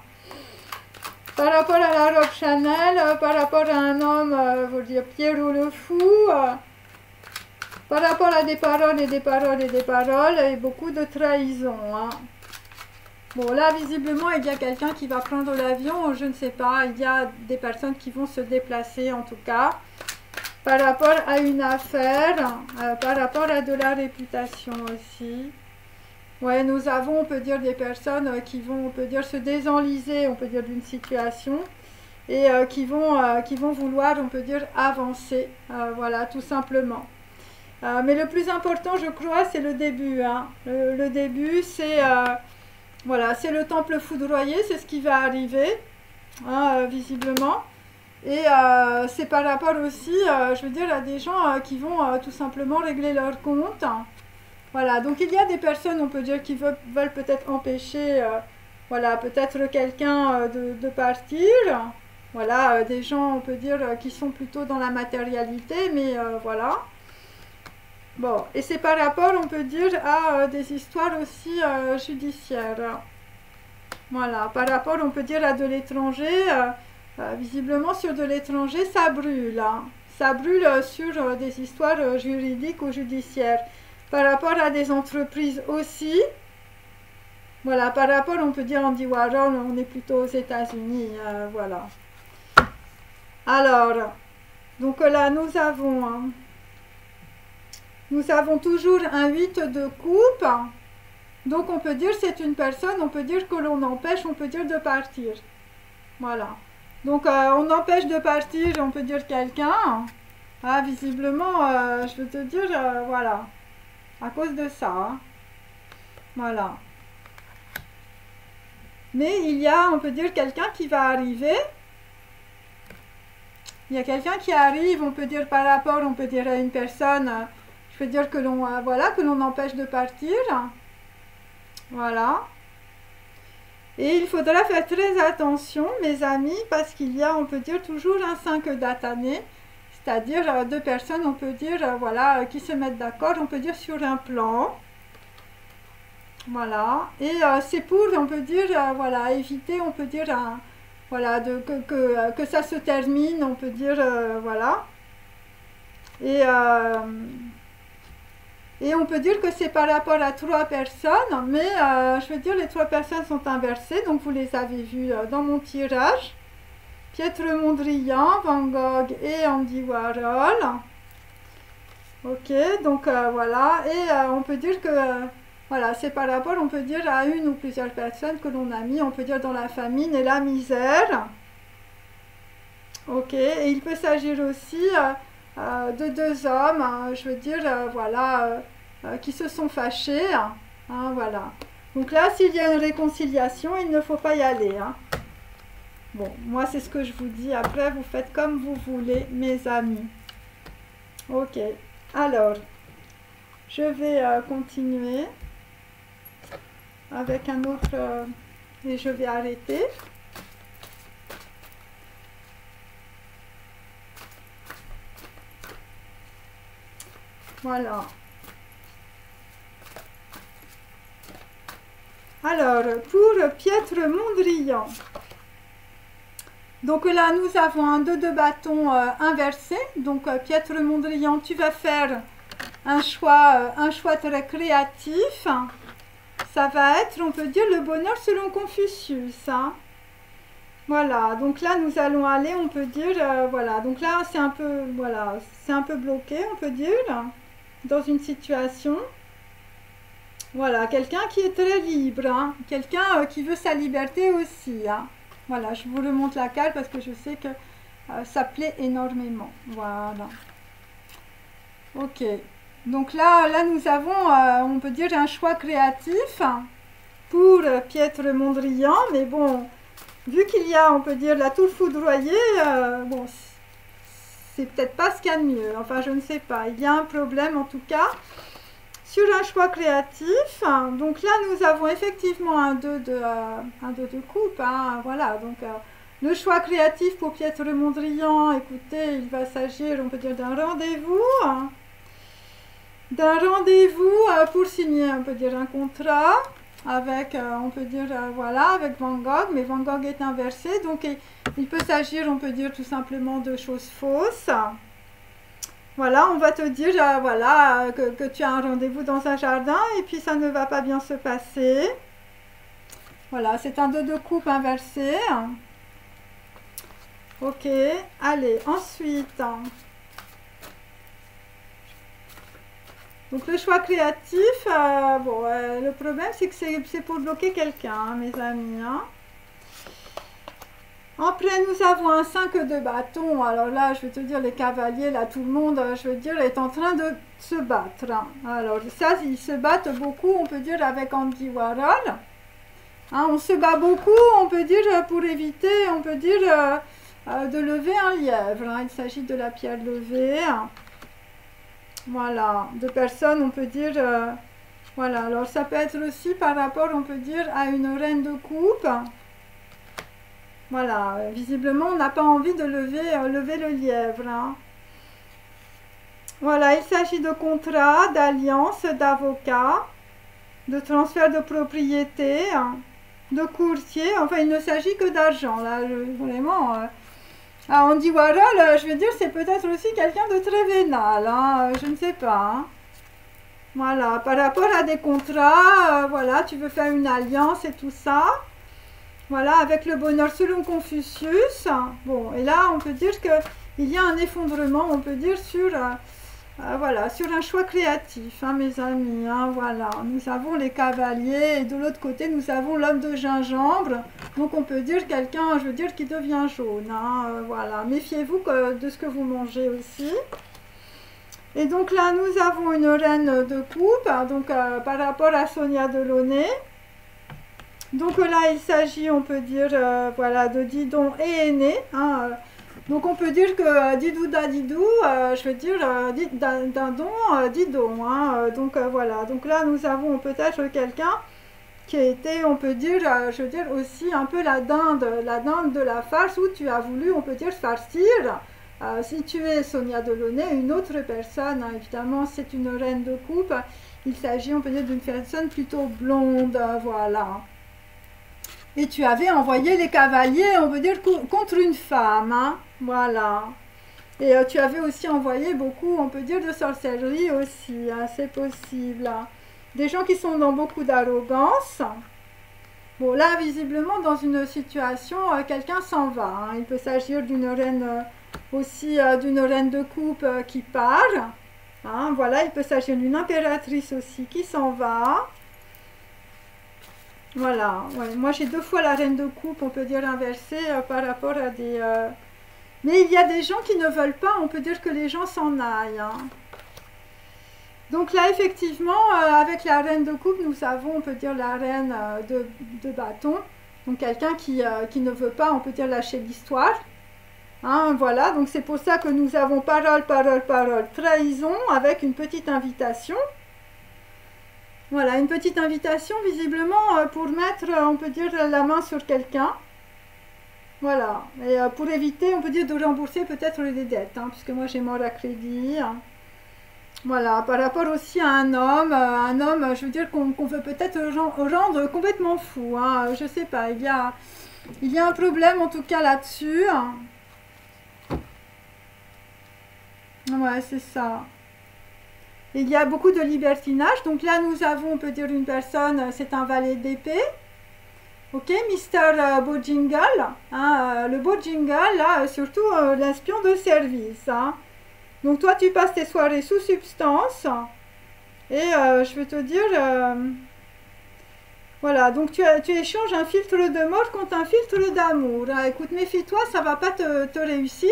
Par rapport à la robe Chanel, par rapport à un homme, vous dire Pierrot le fou, par rapport à des paroles et des paroles et des paroles, et beaucoup de trahison. Hein. Bon, là, visiblement, il y a quelqu'un qui va prendre l'avion, je ne sais pas, il y a des personnes qui vont se déplacer, en tout cas, par rapport à une affaire, par rapport à de la réputation aussi. Ouais, nous avons, on peut dire, des personnes qui vont, on peut dire, se désenliser, on peut dire, d'une situation, et qui vont vouloir, on peut dire, avancer, voilà, tout simplement. Mais le plus important, je crois, c'est le début. Hein. Le début, c'est... voilà, c'est le temple foudroyé, c'est ce qui va arriver, hein, visiblement. Et c'est par rapport aussi, je veux dire, à des gens qui vont tout simplement régler leur compte. Voilà, donc il y a des personnes, on peut dire, qui veulent peut-être empêcher, voilà, peut-être quelqu'un de partir. Voilà, des gens, on peut dire, qui sont plutôt dans la matérialité, mais voilà. Bon, et c'est par rapport, on peut dire, à des histoires aussi judiciaires. Voilà, par rapport, on peut dire, à de l'étranger, visiblement sur de l'étranger, ça brûle. Hein. Ça brûle sur des histoires juridiques ou judiciaires. Par rapport à des entreprises aussi, voilà, par rapport, on peut dire, Andy Warhol, on est plutôt aux États-Unis, voilà. Alors, donc là, nous avons toujours un 8 de coupe. Donc on peut dire c'est une personne, on peut dire que l'on empêche, on peut dire de partir. Voilà. Donc on empêche de partir, on peut dire quelqu'un. Ah, visiblement, je veux te dire, voilà. À cause de ça. Hein. Voilà. Mais il y a, on peut dire, quelqu'un qui va arriver. Il y a quelqu'un qui arrive, on peut dire par rapport, on peut dire à une personne, je peux dire que l'on voilà, que l'on empêche de partir. Voilà. Et il faudra faire très attention, mes amis, parce qu'il y a, on peut dire, toujours un 5 d'Atané, c'est-à-dire deux personnes, on peut dire, voilà, qui se mettent d'accord, on peut dire, sur un plan. Voilà. Et c'est pour, on peut dire, voilà, éviter, on peut dire, voilà, que ça se termine, on peut dire, voilà. Et on peut dire que c'est par rapport à 3 personnes, mais je veux dire, les 3 personnes sont inversées, donc vous les avez vues dans mon tirage. Pietre Mondrian, Van Gogh et Andy Warhol. Ok, donc voilà, et on peut dire que, voilà, c'est par rapport, on peut dire, à une ou plusieurs personnes que l'on a mis, on peut dire, dans la famine et la misère. Ok, et il peut s'agir aussi... de 2 hommes, hein, je veux dire, voilà, qui se sont fâchés, hein, voilà. Donc là, s'il y a une réconciliation, il ne faut pas y aller. Hein. Bon, moi, c'est ce que je vous dis. Après, vous faites comme vous voulez, mes amis. Ok, alors, je vais continuer avec un autre, et je vais arrêter. Voilà. Alors, pour Pietre Mondrian, donc là, nous avons un 2 de bâton inversé. Donc, Pietre Mondrian, tu vas faire un choix très créatif. Ça va être, on peut dire, le bonheur selon Confucius. Hein. Voilà, donc là, nous allons aller, on peut dire, voilà. Donc là, c'est un peu, voilà, c'est un peu bloqué, on peut dire. Dans une situation, voilà, quelqu'un qui est très libre, hein, quelqu'un qui veut sa liberté aussi, hein. Voilà, je vous remonte la carte parce que je sais que ça plaît énormément. Voilà. Ok. Donc là nous avons, on peut dire, un choix créatif pour Pietre Mondrian. Mais bon, vu qu'il y a, on peut dire, la tour foudroyée, bon, c'est peut-être pas ce qu'il y a de mieux. Enfin, je ne sais pas. Il y a un problème en tout cas sur un choix créatif. Donc là, nous avons effectivement un 2 de coupe. Hein, voilà, donc le choix créatif pour Pietre Mondrian, écoutez, il va s'agir, on peut dire, d'un rendez-vous. D'un rendez-vous pour signer, on peut dire, un contrat avec, on peut dire, voilà, avec Van Gogh. Mais Van Gogh est inversé, donc il peut s'agir, on peut dire, tout simplement de choses fausses. Voilà, on va te dire, voilà, que tu as un rendez-vous dans un jardin et puis ça ne va pas bien se passer. Voilà, c'est un 2 de coupe inversé. Ok, allez, ensuite. Donc le choix créatif, bon, le problème c'est que c'est pour bloquer quelqu'un, hein, mes amis. Hein. Après, nous avons un 5 de bâton. Alors là, je vais te dire, les cavaliers, là, tout le monde, je veux dire, est en train de se battre. Hein. Alors ça, ils se battent beaucoup, on peut dire, avec Andy Warhol. Hein, on se bat beaucoup, on peut dire, pour éviter, on peut dire, de lever un lièvre. Hein. Il s'agit de la pierre levée. Voilà, de personnes, on peut dire, voilà. Alors ça peut être aussi par rapport, on peut dire, à une reine de coupe. Voilà, visiblement, on n'a pas envie de lever le lièvre. Hein. Voilà, il s'agit de contrats, d'alliances, d'avocats, de transfert de propriété, hein, de courtier. Enfin, il ne s'agit que d'argent, là, vraiment. Andy Warhol, je veux dire, c'est peut-être aussi quelqu'un de très vénal, hein, je ne sais pas. Hein. Voilà, par rapport à des contrats, voilà, tu veux faire une alliance et tout ça. Voilà, avec le bonheur selon Confucius. Bon, et là, on peut dire qu'il y a un effondrement, on peut dire, sur, voilà, sur un choix créatif, hein, mes amis. Hein, voilà, nous avons les cavaliers et de l'autre côté, nous avons l'homme de gingembre. Donc, on peut dire quelqu'un, je veux dire, qui devient jaune. Hein, voilà, méfiez-vous de ce que vous mangez aussi. Et donc là, nous avons une reine de coupe, hein, donc par rapport à Sonia Delaunay. Donc là, il s'agit, on peut dire, voilà, de Didon et Aîné. Hein, donc on peut dire que Didou da Didou, je veux dire, Dindon, Didon. Hein, donc voilà, donc là, nous avons peut-être quelqu'un qui a été, on peut dire, je veux dire, aussi un peu la dinde de la farce où tu as voulu, on peut dire, farcir. Si tu es Sonia Delaunay, une autre personne, hein, évidemment, c'est une reine de coupe. Il s'agit, on peut dire, d'une personne plutôt blonde, voilà. Et tu avais envoyé les cavaliers, on peut dire, contre une femme, hein, voilà. Et tu avais aussi envoyé beaucoup, on peut dire, de sorcellerie aussi, hein, c'est possible. Hein. Des gens qui sont dans beaucoup d'arrogance. Bon, là, visiblement, dans une situation, quelqu'un s'en va. Hein. Il peut s'agir d'une reine, aussi d'une reine de coupe qui part. Hein, voilà, il peut s'agir d'une impératrice aussi qui s'en va. Voilà, ouais. Moi j'ai 2 fois la reine de coupe, on peut dire inversée par rapport à des... Mais il y a des gens qui ne veulent pas, on peut dire que les gens s'en aillent. Hein. Donc là effectivement, avec la reine de coupe, nous avons, on peut dire, la reine de bâton. Donc quelqu'un qui ne veut pas, on peut dire, lâcher l'histoire. Hein, voilà, donc c'est pour ça que nous avons parole, parole, parole, trahison, avec une petite invitation. Voilà, une petite invitation visiblement pour mettre, on peut dire, la main sur quelqu'un. Voilà, et pour éviter, on peut dire, de rembourser peut-être les dettes, hein, puisque moi j'ai mort à crédit. Hein. Voilà, par rapport aussi à un homme, je veux dire, qu'on veut peut-être rendre complètement fou. Hein, je sais pas, il y a un problème en tout cas là-dessus. Hein. Ouais, c'est ça. Il y a beaucoup de libertinage. Donc là, nous avons, on peut dire, une personne, c'est un valet d'épée. Ok, Mr. Bojingle. Hein, le Bojingle, là, surtout l'espion de service. Hein. Donc toi, tu passes tes soirées sous substance. Et je vais te dire, Voilà, donc tu échanges un filtre de mort contre un filtre d'amour. Ah, écoute, méfie-toi, ça va pas te réussir.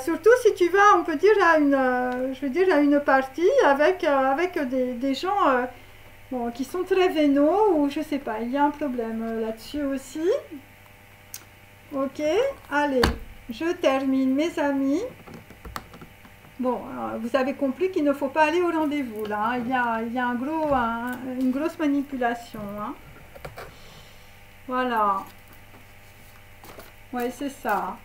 Surtout si tu vas, on peut dire, à je veux dire, à une partie avec des gens bon, qui sont très vénaux ou je sais pas, il y a un problème là-dessus aussi. Ok, allez, je termine mes amis. Bon, vous avez compris qu'il ne faut pas aller au rendez-vous là, hein. Il y a une grosse manipulation, hein. Voilà. Ouais, c'est ça.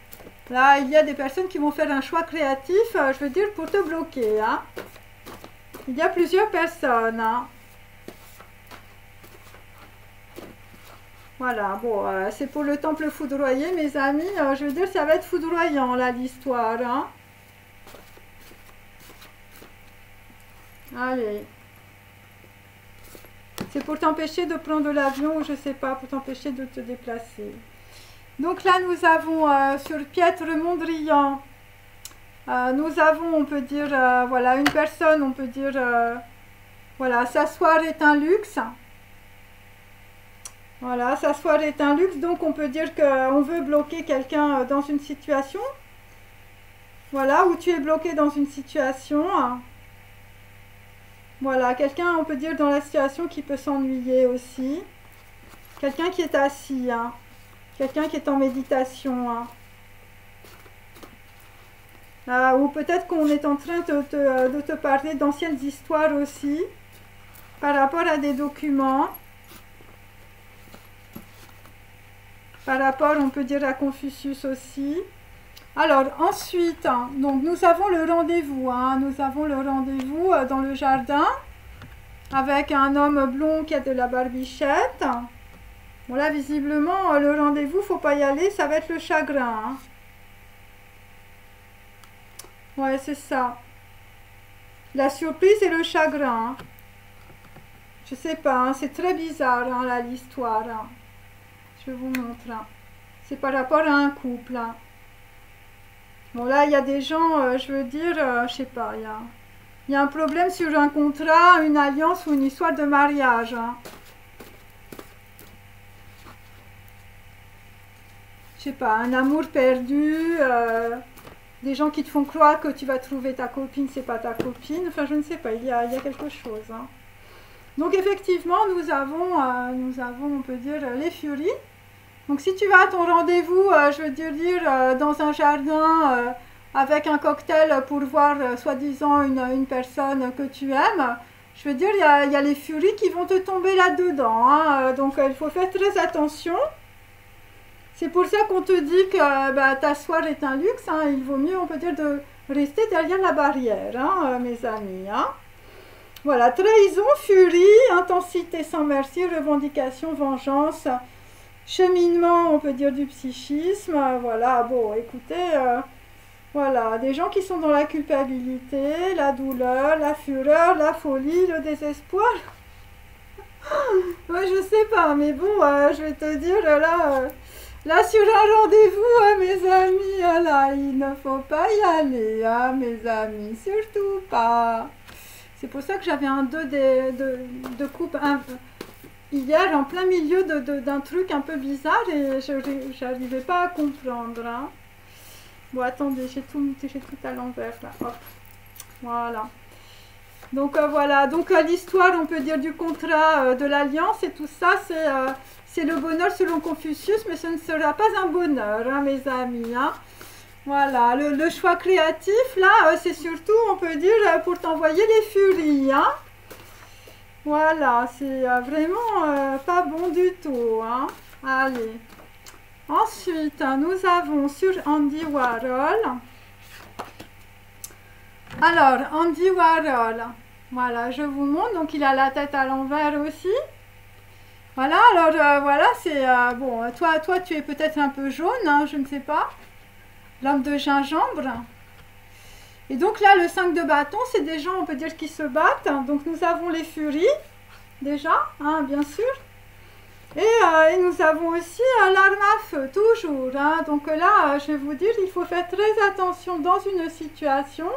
Là, il y a des personnes qui vont faire un choix créatif, je veux dire, pour te bloquer, hein. Il y a plusieurs personnes, hein. Voilà, bon, c'est pour le temple foudroyé, mes amis. Je veux dire, ça va être foudroyant, là, l'histoire, hein. Allez. C'est pour t'empêcher de prendre l'avion ou je sais pas, pour t'empêcher de te déplacer. Donc là, nous avons sur Piètre Mondrian, nous avons, on peut dire, voilà, une personne, on peut dire, voilà, s'asseoir est un luxe. Voilà, s'asseoir est un luxe, donc on peut dire qu'on veut bloquer quelqu'un dans une situation. Voilà, où tu es bloqué dans une situation. Voilà, quelqu'un, on peut dire, dans la situation qui peut s'ennuyer aussi. Quelqu'un qui est assis, hein. Quelqu'un qui est en méditation, hein. Ou peut-être qu'on est en train de te parler d'anciennes histoires aussi, par rapport à des documents, par rapport, on peut dire, à Confucius aussi. Alors, ensuite, hein, donc nous avons le rendez-vous, hein, nous avons le rendez-vous dans le jardin, avec un homme blond qui a de la barbichette. Bon là, visiblement, le rendez-vous, faut pas y aller, ça va être le chagrin, hein. Ouais, c'est ça. La surprise et le chagrin, hein. Je sais pas, hein, c'est très bizarre, hein, là, l'histoire, hein. Je vous montre, hein. C'est par rapport à un couple, hein. Bon là, il y a des gens, je veux dire, je sais pas, il y a un problème sur un contrat, une alliance ou une histoire de mariage, hein. Je sais pas, un amour perdu, des gens qui te font croire que tu vas trouver ta copine, c'est pas ta copine, enfin je ne sais pas, il y a quelque chose, hein. Donc effectivement, nous avons, on peut dire, les furies. Donc si tu vas à ton rendez-vous, je veux dire, dans un jardin avec un cocktail pour voir soi-disant une personne que tu aimes, je veux dire, il y a les furies qui vont te tomber là-dedans, hein. Donc il faut faire très attention. C'est pour ça qu'on te dit que bah, t'asseoir est un luxe, hein. Il vaut mieux, on peut dire, de rester derrière la barrière, hein, mes amis, hein. Voilà, trahison, furie, intensité sans merci, revendication, vengeance, cheminement, on peut dire, du psychisme. Voilà, bon, écoutez, voilà, des gens qui sont dans la culpabilité, la douleur, la fureur, la folie, le désespoir. Ouais, je sais pas, mais bon, je vais te dire, là, sur un rendez-vous, mes amis, là, il ne faut pas y aller, hein, mes amis, surtout pas. C'est pour ça que j'avais un 2 de coupe hier, en plein milieu d'un truc un peu bizarre, et je n'arrivais pas à comprendre, hein. Bon, attendez, j'ai tout à l'envers, là, hop, voilà. Donc, voilà, donc l'histoire, on peut dire, du contrat, de l'alliance, et tout ça, c'est le bonheur selon Confucius, mais ce ne sera pas un bonheur, hein, mes amis, hein. Voilà, le choix créatif, là, c'est surtout, on peut dire, pour t'envoyer les furies, hein. Voilà, c'est vraiment pas bon du tout, hein. Allez. Ensuite, nous avons sur Andy Warhol. Alors, Andy Warhol, voilà, je vous montre, donc il a la tête à l'envers aussi. Voilà, alors, voilà, c'est, bon, toi, tu es peut-être un peu jaune, hein, je ne sais pas. L'homme de gingembre. Et donc là, le 5 de bâton, c'est des gens, on peut dire, qui se battent. Donc nous avons les furies, déjà, hein, bien sûr. Et nous avons aussi l'arme à feu, toujours, hein. Donc là, je vais vous dire, il faut faire très attention dans une situation.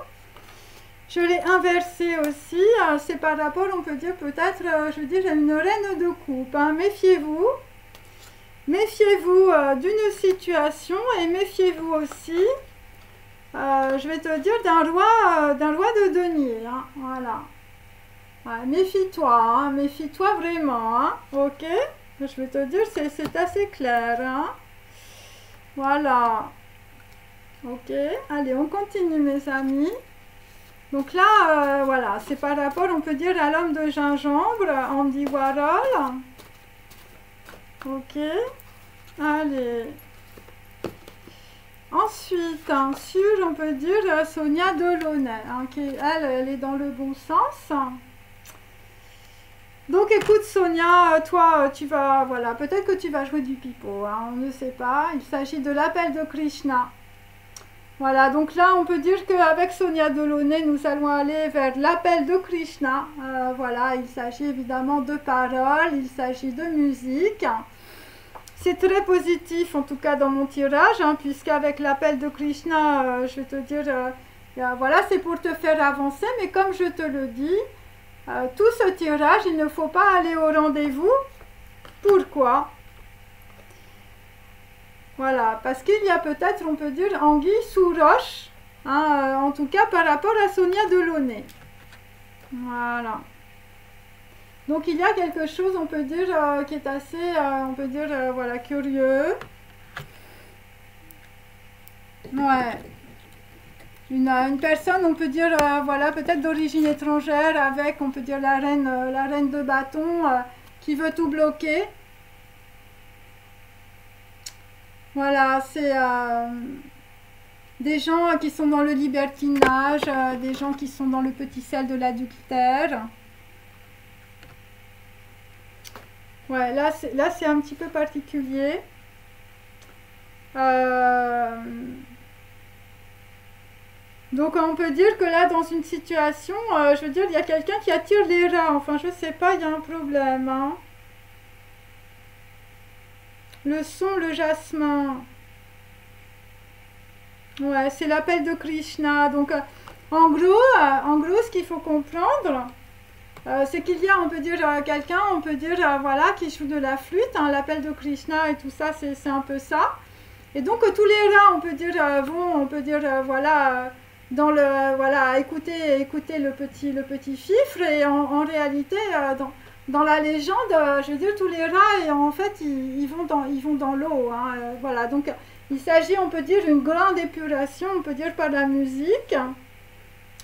Je l'ai inversé aussi. C'est par rapport, on peut dire peut-être, je veux dire, à une reine de coupe. Hein. Méfiez-vous. Méfiez-vous d'une situation et méfiez-vous aussi, je vais te dire, d'un roi de denier. Hein. Voilà. Ouais, méfie-toi, hein. Méfie-toi vraiment. Hein. Ok? Je vais te dire, c'est assez clair. Hein. Voilà. Ok. Allez, on continue, mes amis. Donc là, voilà, c'est par rapport, on peut dire, à l'homme de gingembre, Andy Warhol. Ok. Allez. Ensuite, hein, sur, on peut dire, Sonia Delaunay, hein, qui, elle est dans le bon sens. Donc écoute Sonia, toi tu vas, voilà, peut-être que tu vas jouer du pipeau, hein, on ne sait pas. Il s'agit de l'appel de Krishna. Voilà, donc là on peut dire qu'avec Sonia Delaunay, nous allons aller vers l'appel de Krishna. Voilà, il s'agit évidemment de paroles, il s'agit de musique. C'est très positif, en tout cas dans mon tirage, hein, puisqu'avec l'appel de Krishna, je vais te dire, voilà, c'est pour te faire avancer, mais comme je te le dis, tout ce tirage, il ne faut pas aller au rendez-vous. Pourquoi? Voilà, parce qu'il y a peut-être, on peut dire, anguille sous roche, hein, en tout cas par rapport à Sonia Delaunay. Voilà. Donc il y a quelque chose, on peut dire, qui est assez, on peut dire, voilà, curieux. Ouais. Une personne, on peut dire, voilà, peut-être d'origine étrangère, avec, on peut dire, la reine de bâton, qui veut tout bloquer. Voilà, c'est des gens qui sont dans le libertinage, des gens qui sont dans le petit sel de l'adultère. Ouais, là c'est un petit peu particulier. Donc on peut dire que là dans une situation, je veux dire, il y a quelqu'un qui attire les rats. Enfin, je sais pas, il y a un problème. Hein. Le son, le jasmin. Ouais, c'est l'appel de Krishna. Donc en gros, ce qu'il faut comprendre, c'est qu'il y a, on peut dire, quelqu'un, on peut dire, voilà, qui joue de la flûte, hein, l'appel de Krishna et tout ça, c'est un peu ça. Et donc tous les rats, on peut dire, vont, on peut dire, voilà, dans le, voilà, écouter le petit fifre, et en réalité, dans la légende, je veux dire, tous les rats, et en fait, ils vont dans l'eau, hein, voilà. Donc il s'agit, on peut dire, d'une grande épuration, on peut dire, par la musique.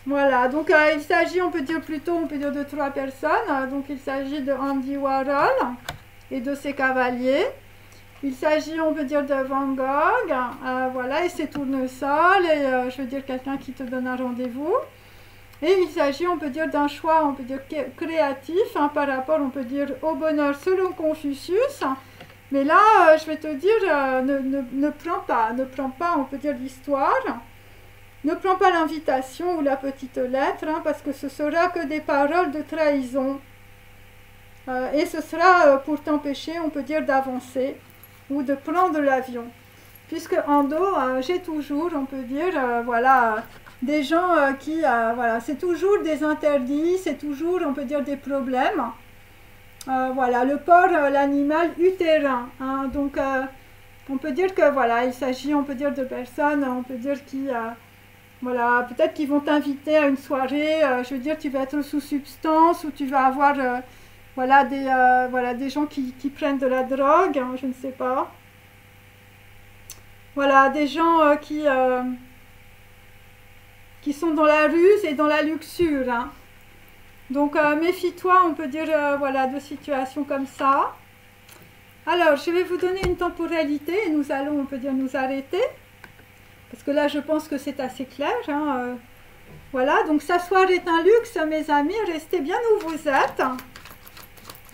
Voilà, donc il s'agit, on peut dire plutôt, on peut dire de 3 personnes. Donc il s'agit de Andy Warhol et de ses cavaliers. Il s'agit, on peut dire, de Van Gogh, voilà, et ses tournesols, et je veux dire quelqu'un qui te donne un rendez-vous. Et il s'agit, on peut dire, d'un choix, on peut dire, créatif, hein, par rapport, on peut dire, au bonheur selon Confucius. Mais là, je vais te dire, ne prends pas, on peut dire, l'histoire. Ne prends pas l'invitation ou la petite lettre, hein, parce que ce sera que des paroles de trahison. Et ce sera pour t'empêcher, on peut dire, d'avancer ou de prendre l'avion. Puisque en dos, j'ai toujours, on peut dire, voilà, des gens qui, voilà, c'est toujours des interdits, c'est toujours, on peut dire, des problèmes. Voilà, le porc, l'animal utérin. Hein, donc, on peut dire que, voilà, il s'agit, on peut dire, de personnes, on peut dire, qui... voilà, peut-être qu'ils vont t'inviter à une soirée, je veux dire, tu vas être sous substance, ou tu vas avoir, voilà, des gens qui prennent de la drogue, hein, je ne sais pas. Voilà, des gens qui sont dans la ruse et dans la luxure. Hein. Donc, méfie-toi, on peut dire, voilà, de situations comme ça. Alors, je vais vous donner une temporalité, et nous allons, on peut dire, nous arrêter. Parce que là, je pense que c'est assez clair. Hein, voilà, donc s'asseoir est un luxe, mes amis. Restez bien où vous êtes.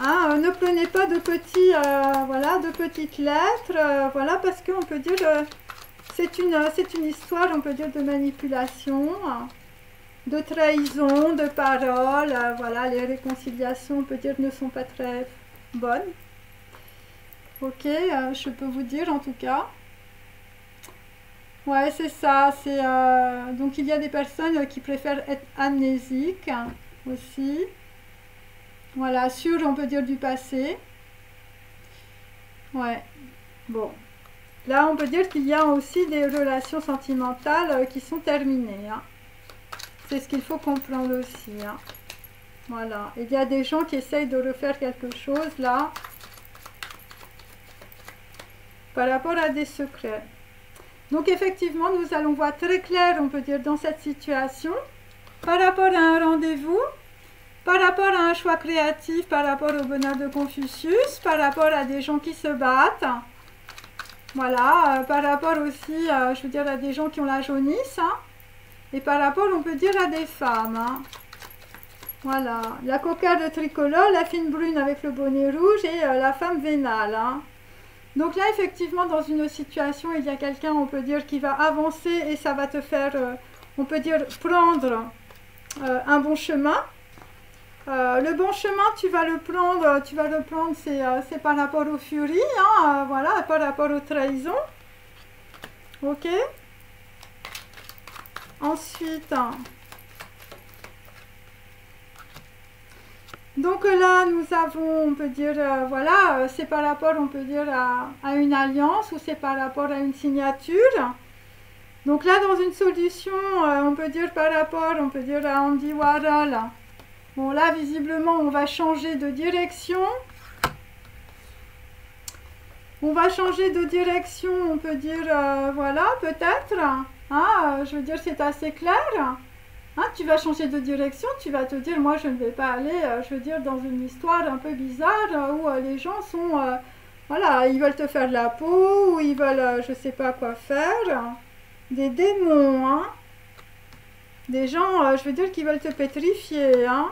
Hein, ne prenez pas de petits, voilà, de petites lettres. Voilà, parce qu'on peut dire, c'est une histoire, on peut dire, de manipulation, de trahison, de paroles. Voilà, les réconciliations, on peut dire, ne sont pas très bonnes. Ok, je peux vous dire en tout cas. Ouais, c'est ça. Donc il y a des personnes qui préfèrent être amnésiques aussi. Voilà, sûr, on peut dire du passé. Ouais, bon. Là, on peut dire qu'il y a aussi des relations sentimentales qui sont terminées, hein. C'est ce qu'il faut comprendre aussi, hein. Voilà. Il y a des gens qui essayent de refaire quelque chose là par rapport à des secrets. Donc effectivement, nous allons voir très clair, on peut dire, dans cette situation, par rapport à un rendez-vous, par rapport à un choix créatif, par rapport au bonheur de Confucius, par rapport à des gens qui se battent, voilà, par rapport aussi, je veux dire, à des gens qui ont la jaunisse, hein, et par rapport, on peut dire, à des femmes, hein. Voilà, la cocarde tricolore, la fine brune avec le bonnet rouge et la femme vénale, hein. Donc là, effectivement, dans une situation, il y a quelqu'un, on peut dire, qui va avancer et ça va te faire, on peut dire, prendre un bon chemin. Le bon chemin, tu vas le prendre, c'est par rapport aux furies, hein, voilà, par rapport aux trahisons. Ok. Ensuite, donc là, nous avons, on peut dire, voilà, c'est par rapport, on peut dire, à une alliance ou c'est par rapport à une signature. Donc là, dans une solution, on peut dire par rapport, on peut dire à Andy Warhol. Bon, là, visiblement, on va changer de direction. On va changer de direction, on peut dire, voilà, peut-être. Hein, je veux dire, c'est assez clair. Hein, tu vas changer de direction, tu vas te dire, moi je ne vais pas aller, je veux dire, dans une histoire un peu bizarre où les gens sont, voilà, ils veulent te faire de la peau, ou ils veulent, je ne sais pas quoi faire. Des démons, hein. Des gens, je veux dire, qui veulent te pétrifier, hein.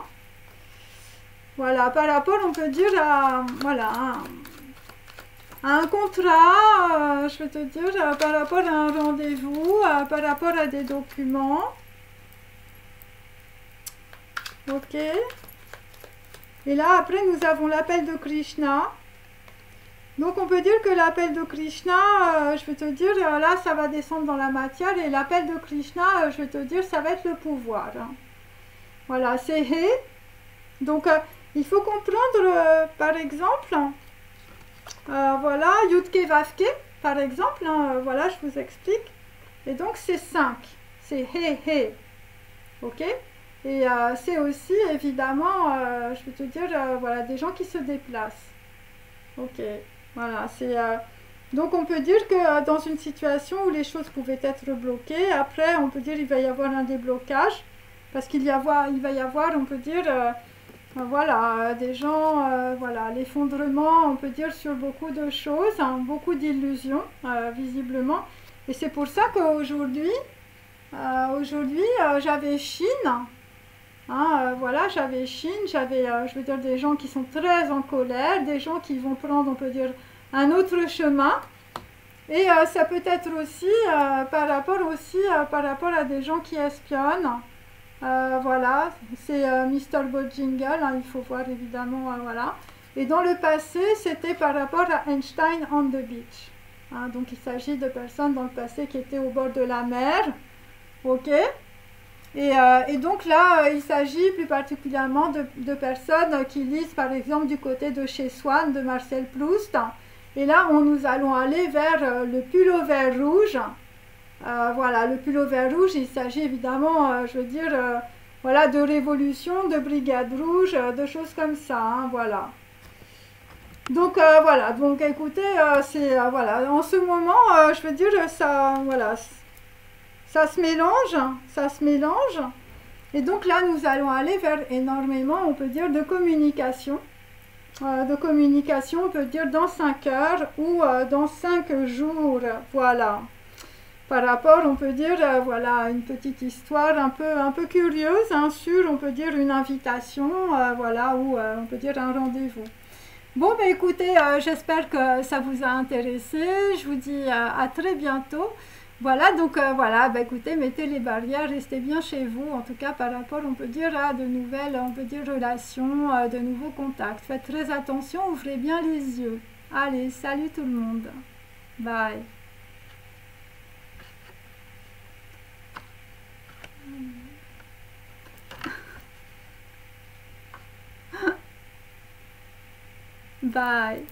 Voilà, par rapport, on peut dire, à, voilà, à un contrat, je veux te dire, par rapport à un rendez-vous, par rapport à des documents. Ok. Et là, après, nous avons l'appel de Krishna. Donc, on peut dire que l'appel de Krishna, je vais te dire, là, ça va descendre dans la matière. Et l'appel de Krishna, je vais te dire, ça va être le pouvoir. Voilà, c'est He. Donc, il faut comprendre, par exemple, voilà, Yudke Vavke, par exemple. Voilà, je vous explique. Et donc, c'est 5. C'est He, He. Ok. Et c'est aussi, évidemment, je vais te dire, voilà, des gens qui se déplacent. Ok, voilà, c'est... donc, on peut dire que dans une situation où les choses pouvaient être bloquées, après, on peut dire qu'il va y avoir un déblocage, parce il va y avoir, on peut dire, voilà, des gens, voilà, l'effondrement, on peut dire, sur beaucoup de choses, hein, beaucoup d'illusions, visiblement. Et c'est pour ça qu'aujourd'hui, j'avais Chine. Hein, voilà, j'avais Chine, j'avais, je veux dire, des gens qui sont très en colère, des gens qui vont prendre, on peut dire, un autre chemin. Et ça peut être aussi par rapport à des gens qui espionnent. Voilà, c'est Mr. Bojingle, hein, il faut voir évidemment, voilà. Et dans le passé, c'était par rapport à Einstein on the beach. Hein, donc il s'agit de personnes dans le passé qui étaient au bord de la mer. Ok. Et donc là, il s'agit plus particulièrement de personnes qui lisent par exemple du côté de chez Swann de Marcel Proust. Et là, nous allons aller vers le pullover rouge. Voilà, le pullover rouge, il s'agit évidemment, je veux dire, voilà, de révolution, de brigade rouge, de choses comme ça, hein, voilà. Donc voilà, donc écoutez, c'est voilà, en ce moment, je veux dire, ça, voilà. Ça se mélange. Et donc là, nous allons aller vers énormément, on peut dire, de communication. On peut dire, dans 5 heures ou dans 5 jours. Voilà. Par rapport, on peut dire, voilà, une petite histoire un peu curieuse, hein, sur, on peut dire, une invitation, voilà, ou on peut dire un rendez-vous. Bon, ben écoutez, j'espère que ça vous a intéressé. Je vous dis à très bientôt. Voilà, donc voilà, bah écoutez, mettez les barrières, restez bien chez vous, en tout cas par rapport, on peut dire, à de nouvelles, on peut dire, relations, de nouveaux contacts. Faites très attention, ouvrez bien les yeux. Allez, salut tout le monde. Bye. Bye.